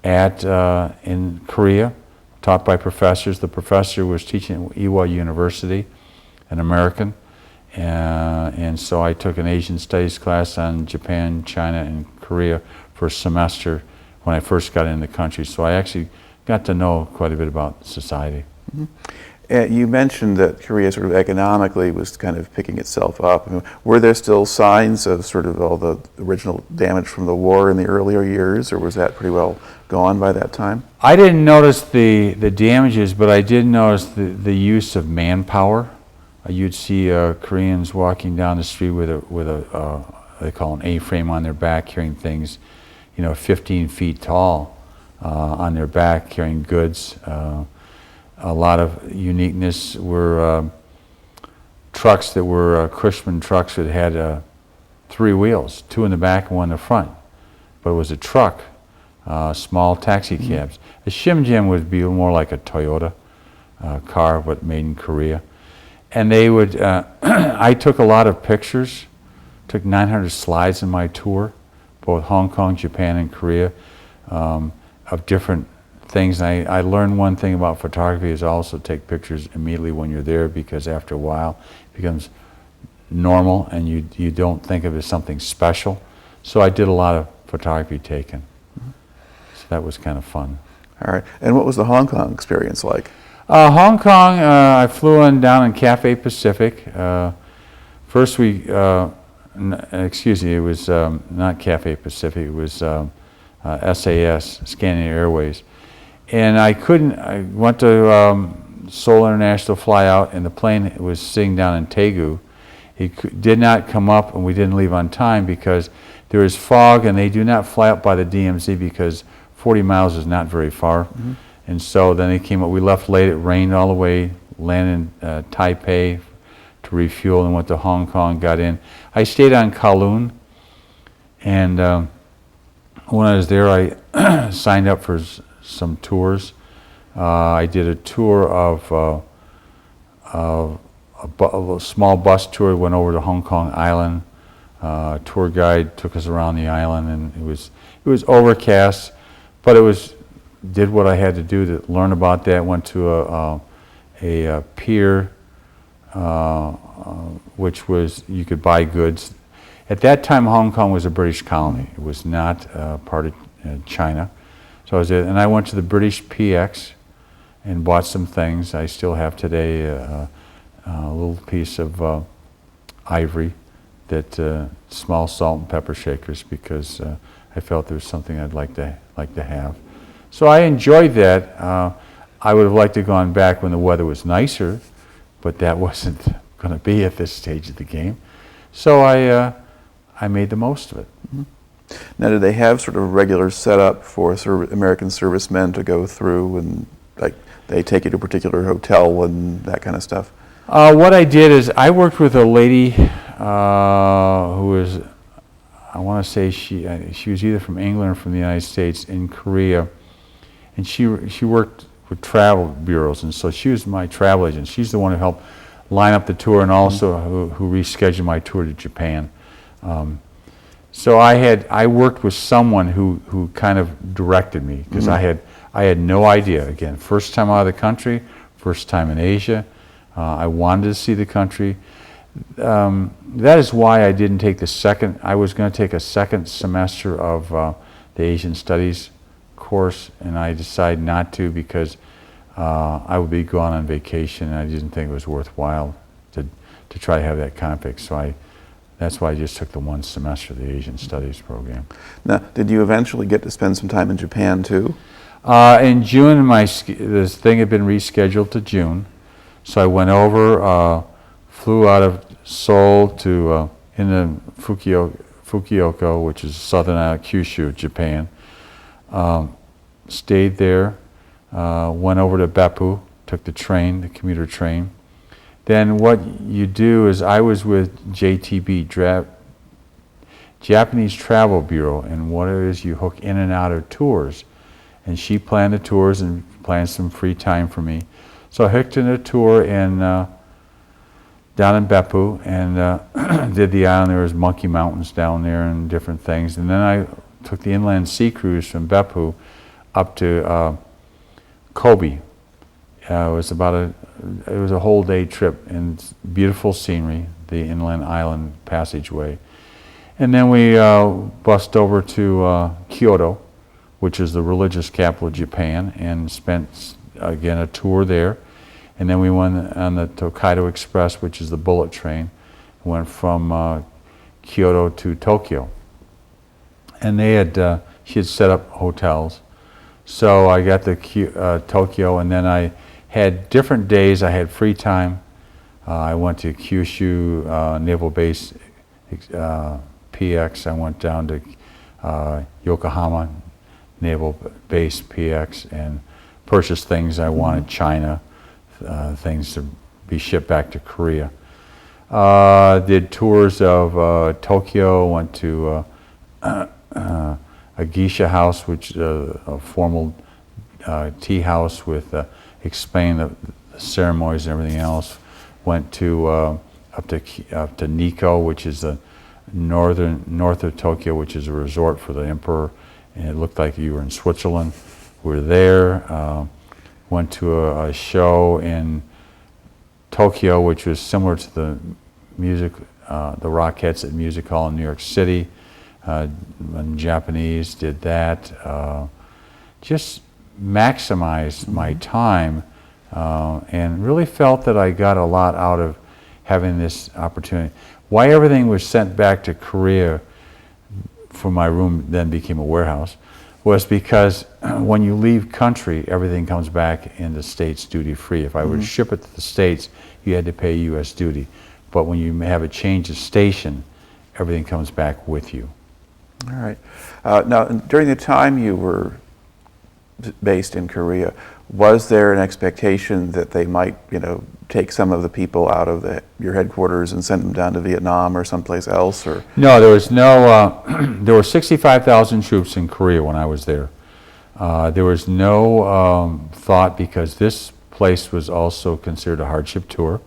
in Korea, taught by professors. The professor was teaching at Ewha University, an American. And so I took an Asian Studies class on Japan, China, and Korea for a semester when I first got into the country. So I actually got to know quite a bit about society. Mm-hmm. You mentioned that Korea sort of economically was kind of picking itself up. I mean, were there still signs of sort of all the original damage from the war in the earlier years, or was that pretty well gone by that time? I didn't notice the damages, but I did notice the use of manpower. You'd see Koreans walking down the street with a they call an A-frame on their back, carrying things, 15 feet tall on their back, carrying goods. A lot of uniqueness were trucks that were Cushman trucks that had 3 wheels, 2 in the back and 1 in the front. But it was a truck, small taxi cabs. A Shimjim would be more like a Toyota car, but made in Korea. And they would, I took a lot of pictures, took 900 slides in my tour, both Hong Kong, Japan, and Korea, of different things. And I learned one thing about photography is also take pictures immediately when you're there, because after a while it becomes normal and you don't think of it as something special. So I did a lot of photography taken. So that was kind of fun. All right. And what was the Hong Kong experience like? Hong Kong, I flew down in Cathay Pacific. First it was not Cathay Pacific, it was SAS, Scandinavian Airways. And I went to Seoul International Flyout, and the plane was sitting down in Daegu. It did not come up, and we didn't leave on time because there was fog, and they do not fly up by the DMZ because 40 miles is not very far. Mm-hmm. And so then they came up, we left late, it rained all the way, landed in Taipei to refuel, and went to Hong Kong, got in. I stayed on Kowloon, and when I was there, I signed up for some tours. I did a tour of a small bus tour, went over to Hong Kong Island. Tour guide took us around the island, and it was overcast, but did what I had to do to learn about that. Went to a pier, which was, you could buy goods. At that time, Hong Kong was a British colony. It was not part of China. So and I went to the British PX and bought some things. I still have today a little piece of ivory that small salt and pepper shakers, because I felt there was something I'd like to have. So I enjoyed that. I would have liked to have gone back when the weather was nicer, but that wasn't going to be at this stage of the game. So I made the most of it. Mm-hmm. Now, do they have sort of regular setup for American servicemen to go through, and like they take you to a particular hotel and that kind of stuff? What I did is I worked with a lady who was, I want to say she was either from England or from the United States, in Korea, and she worked with travel bureaus, and so she was my travel agent. She's the one who helped line up the tour, and also who rescheduled my tour to Japan. So I worked with someone who kind of directed me, because I had no idea. Again, first time out of the country, first time in Asia. I wanted to see the country. That is why I didn't take I was going to take a second semester of the Asian Studies course, and I decided not to, because I would be gone on vacation, and I didn't think it was worthwhile to try to have that conflict. So that's why I just took the one semester of the Asian Studies program. Now, did you eventually get to spend some time in Japan too? In June, this thing had been rescheduled to June, so I went over, flew out of Seoul to in Fukuoka, which is southern island, Kyushu, Japan. Stayed there, went over to Beppu, took the commuter train. Then what you do is, I was with JTB, Japanese Travel Bureau, and what it is, you hook in and out of tours. And she planned the tours and planned some free time for me. So I hooked in a tour down in Beppu, and did the island. There was Monkey Mountains down there and different things. And then I took the inland sea cruise from Beppu up to Kobe. It was a whole day trip, and beautiful scenery, the inland island passageway. And then we bussed over to Kyoto, which is the religious capital of Japan, and spent again a tour there. And then we went on the Tokaido Express, which is the bullet train, went from Kyoto to Tokyo. And she had set up hotels. So I got to Tokyo, and then I had different days. I had free time. I went to Kyushu Naval Base PX. I went down to Yokohama Naval Base PX and purchased things I wanted, China, things to be shipped back to Korea. Did tours of Tokyo, went to a geisha house, which is a formal tea house with explaining the ceremonies and everything else. Went to up to Nikko, which is the north of Tokyo, which is a resort for the emperor, and it looked like you were in Switzerland. We were there. Went to a show in Tokyo, which was similar to the Rockettes at Music Hall in New York City. In Japanese, did that. Just maximized my time, and really felt that I got a lot out of having this opportunity. Why everything was sent back to Korea, for my room then became a warehouse, was because when you leave country, everything comes back in the States duty-free. If I were to ship it to the States, you had to pay U.S. duty. But when you have a change of station, everything comes back with you. All right. Now, during the time you were based in Korea, was there an expectation that they might, take some of the people out of your headquarters and send them down to Vietnam or someplace else? Or no, there was no. There were 65,000 troops in Korea when I was there. There was no thought, because this place was also considered a hardship tour,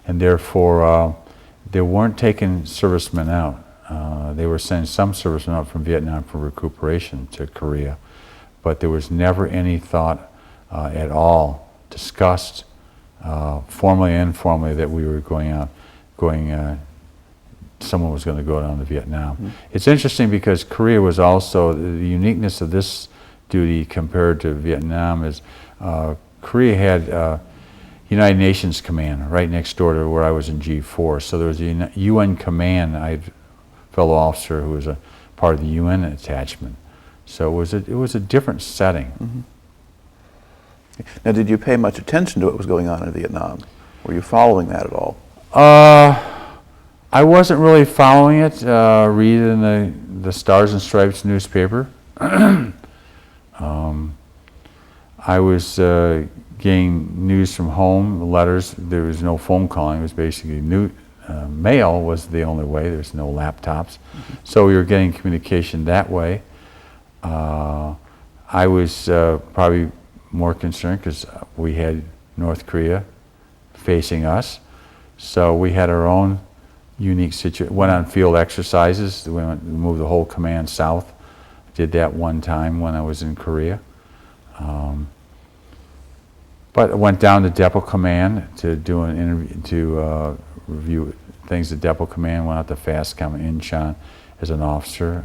and therefore they weren't taking servicemen out. They were sending some servicemen out from Vietnam for recuperation to Korea, but there was never any thought at all discussed, formally and informally, that we were someone was going to go down to Vietnam. Mm-hmm. It's interesting because Korea was also, the uniqueness of this duty compared to Vietnam is Korea had United Nations Command right next door to where I was in G4. So there was a UN command. I had a fellow officer who was a part of the UN attachment. So it was a different setting. Mm-hmm. Now, did you pay much attention to what was going on in Vietnam? Were you following that at all? I wasn't really following it, reading the Stars and Stripes newspaper. I was getting news from home, letters. There was no phone calling. It was basically mail was the only way. There was no laptops. Mm-hmm. So we were getting communication that way. I was probably more concerned because we had North Korea facing us. So we had our own unique situation. Went on field exercises. We moved the whole command south. Did that one time when I was in Korea. But I went down to Depot Command to do an interview, to review things at Depot Command. Went out to FASTCOM in Incheon as an officer.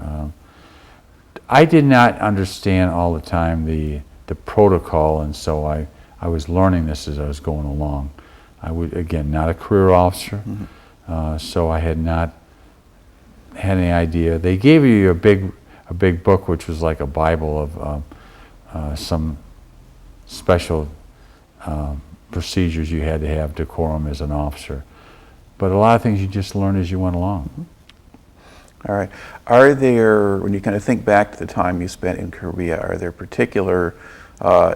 I did not understand all the time the protocol, and so I was learning this as I was going along. I would, again, not a career officer, mm-hmm. So I had not had any idea. They gave you a big book, which was like a Bible of some special procedures you had to have, decorum as an officer. But a lot of things you just learn as you went along. Mm-hmm. All right. Are there, when you kind of think back to the time you spent in Korea, are there particular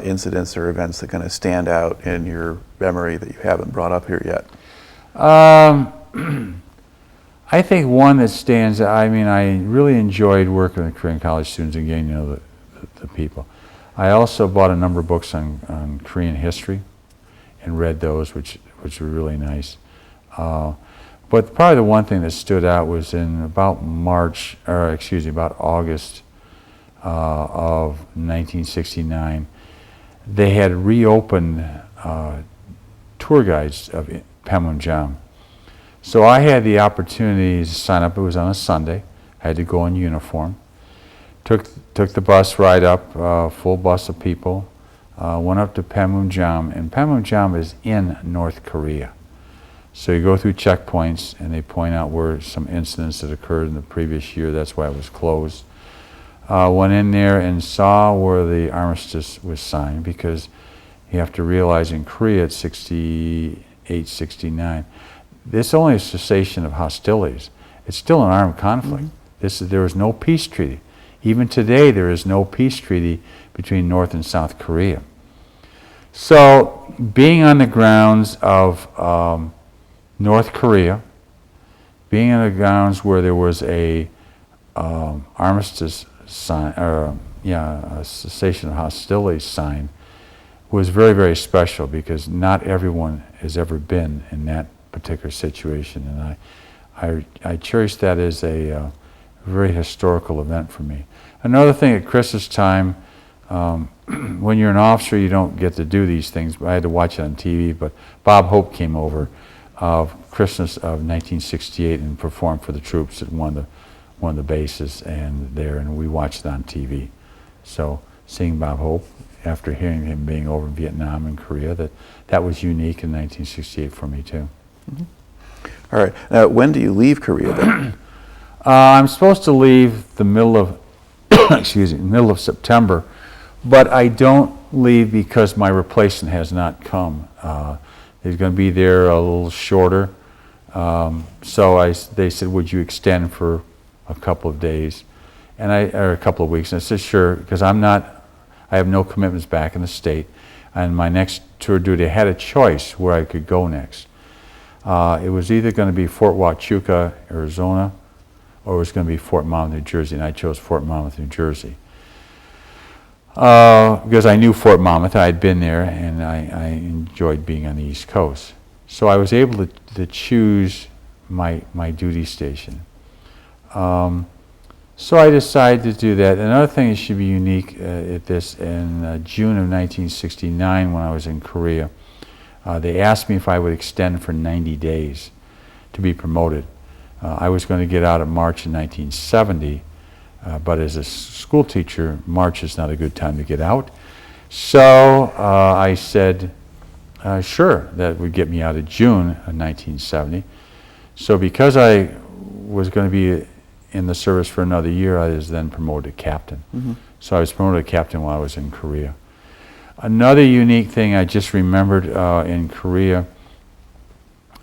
incidents or events that kind of stand out in your memory that you haven't brought up here yet? I think one that stands, I mean, I really enjoyed working with Korean college students and getting to know the people. I also bought a number of books on Korean history and read those, which were really nice. But probably the one thing that stood out was in about about August of 1969, they had reopened tour guides of Panmunjom. So I had the opportunity to sign up. It was on a Sunday. I had to go in uniform. Took the bus ride up, full bus of people. Went up to Panmunjom, and Panmunjom is in North Korea. So you go through checkpoints, and they point out where some incidents that occurred in the previous year. That's why it was closed. Went in there and saw where the armistice was signed, because you have to realize in Korea it's 68, 69. This is only a cessation of hostilities. It's still an armed conflict. Mm-hmm. There is no peace treaty. Even today, there is no peace treaty between North and South Korea. So being on the grounds of North Korea, being on the grounds where there was a armistice sign, a cessation of hostilities signed, was very, very special, because not everyone has ever been in that particular situation, and I cherish that as a very historical event for me. Another thing, at Christmas time, when you're an officer, you don't get to do these things. I had to watch it on TV, but Bob Hope came over of Christmas of 1968 and performed for the troops at one of the bases and we watched it on TV. So seeing Bob Hope, after hearing him being over in Vietnam and Korea, that was unique in 1968 for me too. Mm-hmm. All right. Now, when do you leave Korea then? I'm supposed to leave the middle of middle of September, but I don't leave because my replacement has not come. He's going to be there a little shorter. So they said, would you extend for a couple of days, or a couple of weeks? And I said, sure, because I have no commitments back in the state. And my next tour duty, I had a choice where I could go next. It was either going to be Fort Huachuca, Arizona, or it was going to be Fort Monmouth, New Jersey, and I chose Fort Monmouth, New Jersey. because I knew Fort Monmouth. I had been there, and I enjoyed being on the East Coast. So I was able to choose my duty station. So I decided to do that. Another thing that should be unique at this, in June of 1969, when I was in Korea, they asked me if I would extend for 90 days to be promoted. I was going to get out in March of 1970, but as a school teacher, March is not a good time to get out. So I said, sure, that would get me out of June of 1970. So because I was going to be in the service for another year, I was then promoted to captain. So I was promoted to captain while I was in Korea. Another unique thing I just remembered in Korea,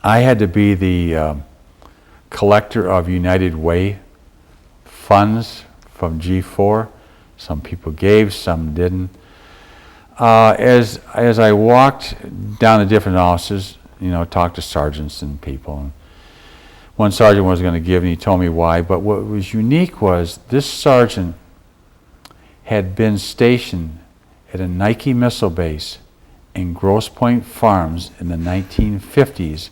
I had to be the collector of United Way funds from G4. Some people gave, some didn't. As I walked down the different offices, talked to sergeants and people, and one sergeant was going to give, and he told me why. But what was unique was this sergeant had been stationed at a Nike missile base in Grosse Pointe Farms in the 1950s,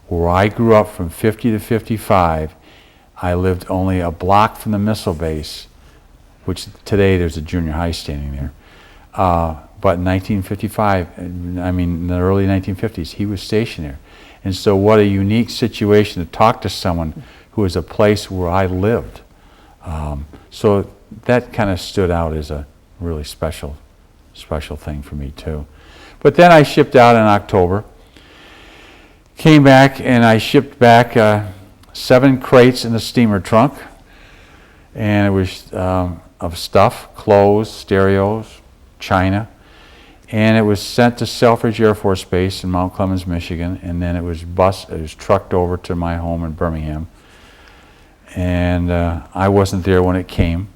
where I grew up from 50 to 55. I lived only a block from the missile base, which today there's a junior high standing there. But in 1955, I mean in the early 1950s, he was stationed there. And so what a unique situation to talk to someone who is a place where I lived. So that kind of stood out as a really special thing for me too. But then I shipped out in October, came back, and I shipped back 7 crates in the steamer trunk, and it was of stuff, clothes, stereos, china, and it was sent to Selfridge Air Force Base in Mount Clemens, Michigan, and then it was trucked over to my home in Birmingham. And I wasn't there when it came.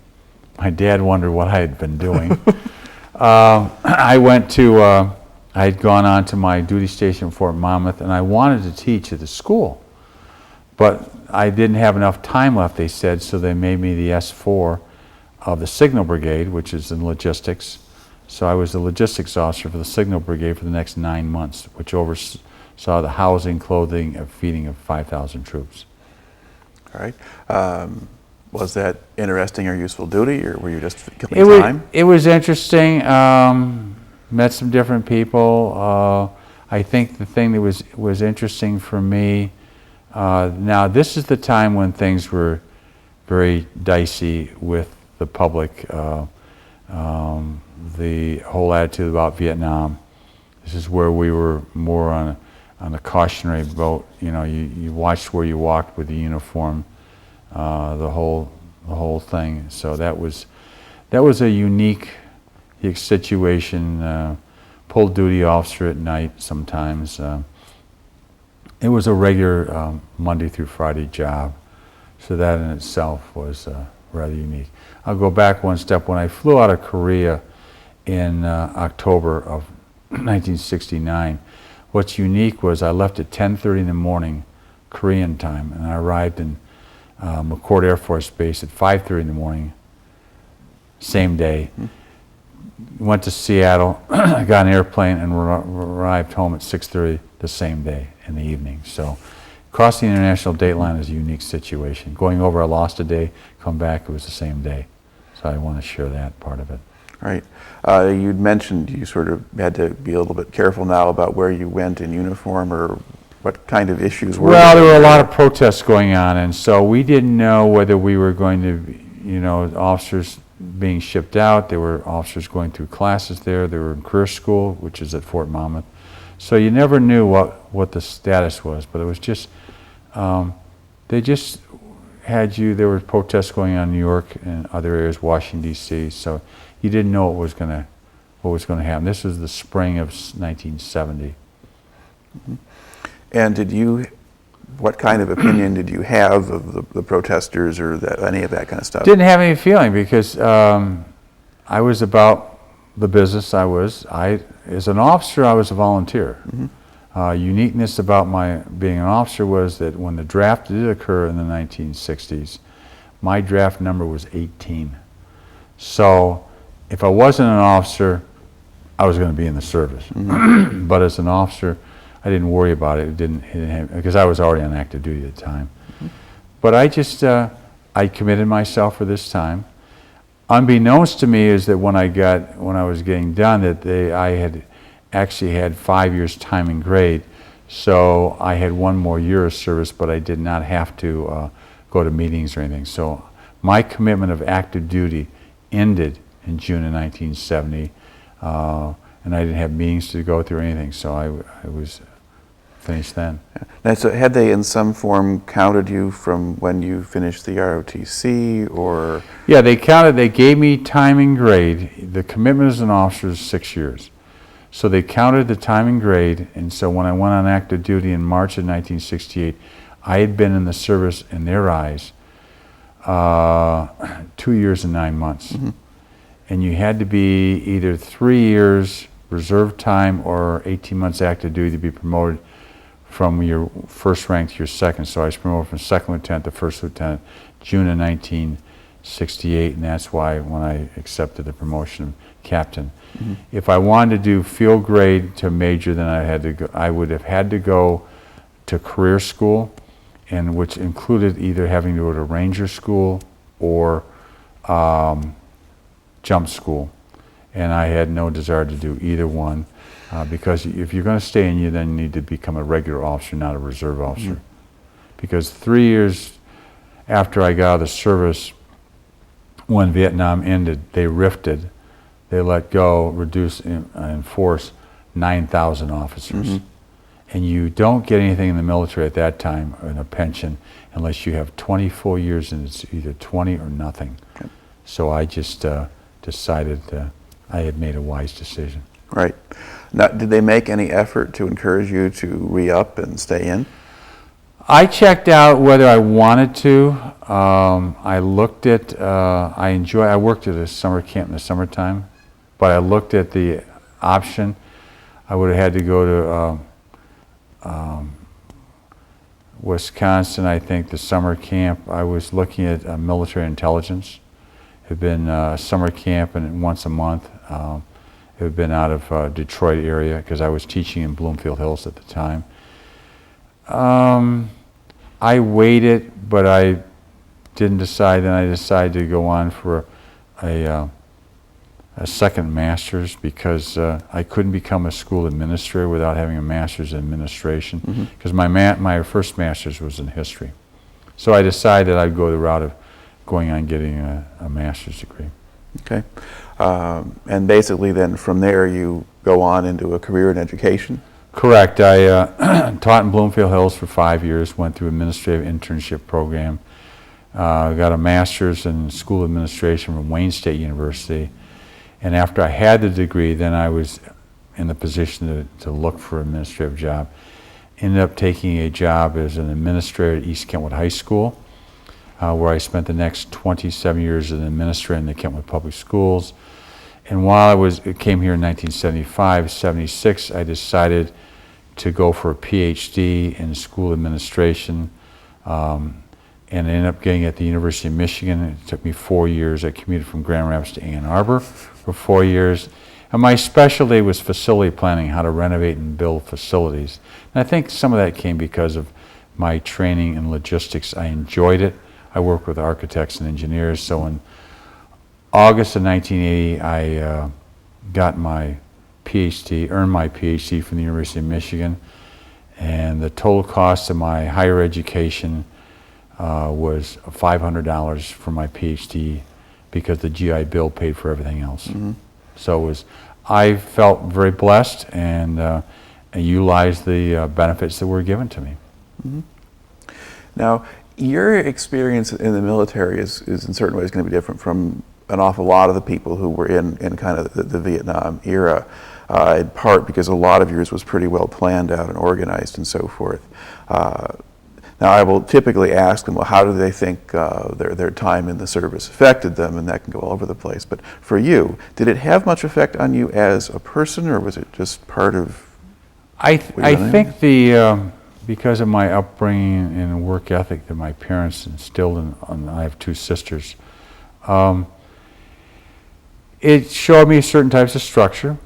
My dad wondered what I had been doing. I had gone on to my duty station in Fort Monmouth, and I wanted to teach at the school. But I didn't have enough time left, they said, so they made me the S4 of the Signal Brigade, which is in logistics. So I was the logistics officer for the Signal Brigade for the next 9 months, which oversaw the housing, clothing, and feeding of 5,000 troops. All right. Was that interesting or useful duty, or were you just killing time? It was interesting. Met some different people. I think the thing that was interesting for me, now this is the time when things were very dicey with the public. The whole attitude about Vietnam. This is where we were more on a cautionary boat. You watched where you walked with the uniform, the whole thing. So that was a unique situation. Pulled duty officer at night sometimes. It was a regular Monday through Friday job. So that in itself was rather unique. I'll go back one step. When I flew out of Korea in October of 1969, what's unique was I left at 10:30 in the morning Korean time, and I arrived in McCord Air Force Base at 5:30 in the morning, same day. Went to Seattle, got an airplane, and arrived home at 6:30 the same day in the evening. So crossing the international date line is a unique situation. Going over, I lost a day, come back, it was the same day. So I want to share that part of it. Right. You'd mentioned you sort of had to be a little bit careful now about where you went in uniform, or what kind of issues were there? Well, there were a lot of protests going on, and so we didn't know whether we were going to, officers being shipped out. There were officers going through classes there. They were in career school, which is at Fort Monmouth. So you never knew what the status was, but it was just, they just had you, there were protests going on in New York and other areas, Washington, D.C., so you didn't know what was going to happen. This was the spring of 1970. Mm-hmm. And what kind of opinion did you have of the protesters, or any of that kind of stuff? Didn't have any feeling, because I was about the business. As an officer, I was a volunteer. Mm-hmm. Uniqueness about my being an officer was that when the draft did occur in the 1960s, my draft number was 18. So if I wasn't an officer, I was going to be in the service. But as an officer, I didn't worry about it. It didn't have, because I was already on active duty at the time. But I just, I committed myself for this time. Unbeknownst to me is that when I was getting done, that I had actually had 5 years time and grade. So I had 1 more year of service, but I did not have to go to meetings or anything. So my commitment of active duty ended in June of 1970, and I didn't have meetings to go through or anything, so I was finished then. Now, so had they in some form counted you from when you finished the ROTC, or? Yeah, they gave me time and grade. The commitment as an officer is 6 years. So they counted the time and grade, and so when I went on active duty in March of 1968, I had been in the service, in their eyes, 2 years and 9 months. And you had to be either 3 years reserve time or 18 months active duty to be promoted from your first rank to your second. So I was promoted from second lieutenant to first lieutenant, June of 1968, and that's why when I accepted the promotion of captain. If I wanted to do field grade to major, then I would have had to go to career school, and which included either having to go to ranger school or jump school. And I had no desire to do either one, because if you're going to stay in, you then need to become a regular officer, not a reserve officer. Because 3 years after I got out of the service, when Vietnam ended, they rifted. They let go, reduce, enforce 9,000 officers. And you don't get anything in the military at that time, in a pension, unless you have 20 full years, and it's either 20 or nothing. So I just decided I had made a wise decision. Right. Now, did they make any effort to encourage you to re-up and stay in? I checked out whether I wanted to. I looked at, I worked at a summer camp in the summertime, but I looked at the option. I would have had to go to Wisconsin, I think, the summer camp. I was looking at military intelligence. It had been a summer camp, and once a month. It had been out of Detroit area, because I was teaching in Bloomfield Hills at the time. I waited, but I didn't decide. Then I decided to go on for a second master's, because I couldn't become a school administrator without having a master's in administration, because my first master's was in history. So I decided I'd go the route of going on getting a master's degree. Okay. And basically then from there you go on into a career in education? Correct. I taught in Bloomfield Hills for 5 years, went through administrative internship program, got a master's in school administration from Wayne State University, and after I had the degree, then I was in the position to look for an administrative job. Ended up taking a job as an administrator at East Kentwood High School, where I spent the next 27 years as an administrator in the Kentwood Public Schools. And while I came here in 1975, 76, I decided to go for a PhD in school administration, and I ended up getting it at the University of Michigan. It took me 4 years. I commuted from Grand Rapids to Ann Arbor for 4 years. And my specialty was facility planning, how to renovate and build facilities. And I think some of that came because of my training in logistics. I enjoyed it. I work with architects and engineers, so in August of 1980, I got my PhD, earned my PhD from the University of Michigan, and the total cost of my higher education was $500 for my PhD, because the GI Bill paid for everything else. So I felt very blessed, and utilized the benefits that were given to me. Now, your experience in the military is in certain ways going to be different from an awful lot of the people who were in kind of the Vietnam era, in part because a lot of yours was pretty well planned out and organized and so forth. Now, I will typically ask them, well, how do they think their time in the service affected them, and that can go all over the place. But for you, did it have much effect on you as a person, or was it just part of? I think because of my upbringing and work ethic that my parents instilled in, I have 2 sisters, It showed me certain types of structure.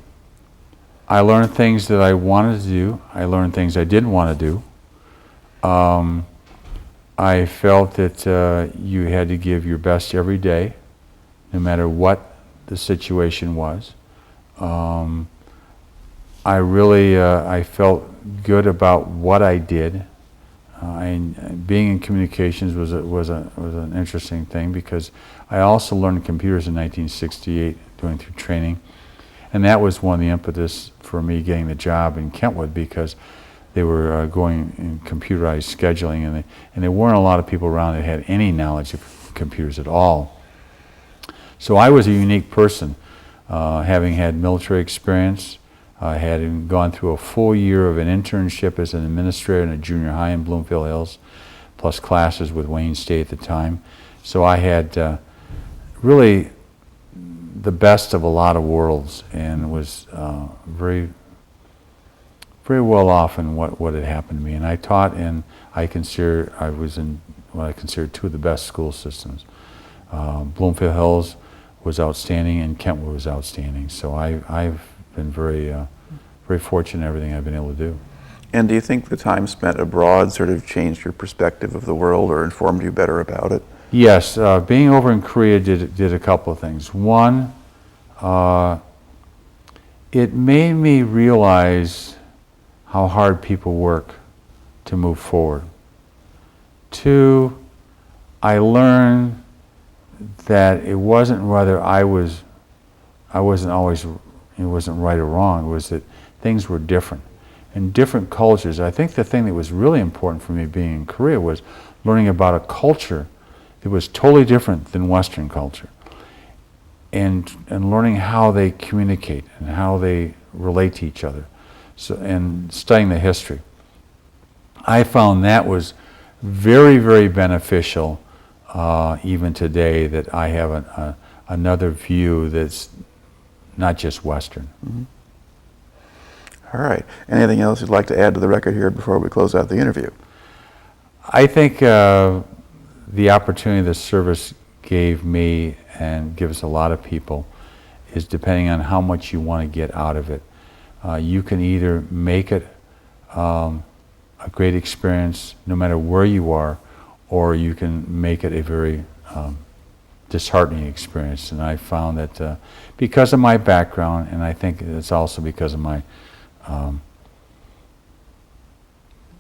I learned things that I wanted to do. I learned things I didn't want to do. I felt that you had to give your best every day, no matter what the situation was. I really, I felt good about what I did. Being in communications was an interesting thing, because I also learned computers in 1968 going through training, and that was one of the impetus for me getting the job in Kentwood, because they were going in computerized scheduling, and there weren't a lot of people around that had any knowledge of computers at all. So I was a unique person, having had military experience, had gone through a full year of an internship as an administrator in a junior high in Bloomfield Hills, plus classes with Wayne State at the time. So I had really the best of a lot of worlds, and was very well off in what had happened to me. And I taught in, I was in what I consider two of the best school systems. Bloomfield Hills was outstanding, and Kentwood was outstanding. So I've been very fortunate in everything I've been able to do. And do you think the time spent abroad sort of changed your perspective of the world or informed you better about it? Yes, being over in Korea did a couple of things. One, it made me realize how hard people work to move forward. Two, I learned that it wasn't whether I wasn't always, it wasn't right or wrong, it was that things were different. In different cultures, I think the thing that was really important for me being in Korea was learning about a culture that was totally different than Western culture, and learning how they communicate and how they relate to each other, and studying the history. I found that was very, very beneficial even today, that I have another view that's not just Western. Mm-hmm. All right. Anything else you'd like to add to the record here before we close out the interview? I think the opportunity this service gave me, and gives a lot of people, is depending on how much you want to get out of it. You can either make it a great experience no matter where you are, or you can make it a very disheartening experience. And I found that because of my background, and I think it's also because of my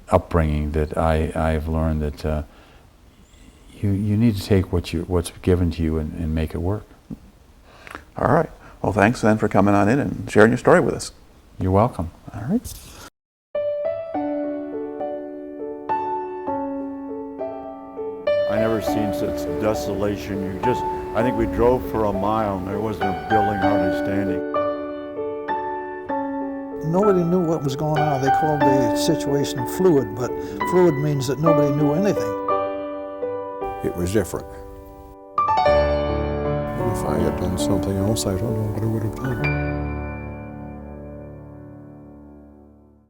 upbringing, that I've learned that you need to take what's given to you and make it work. All right. Well, thanks then for coming on in and sharing your story with us. You're welcome. All right. I never seen such desolation. I think we drove for a mile and there wasn't a building hardly standing. Nobody knew what was going on. They called the situation fluid, but fluid means that nobody knew anything. It was different. If I had done something else, I don't know what I would have done.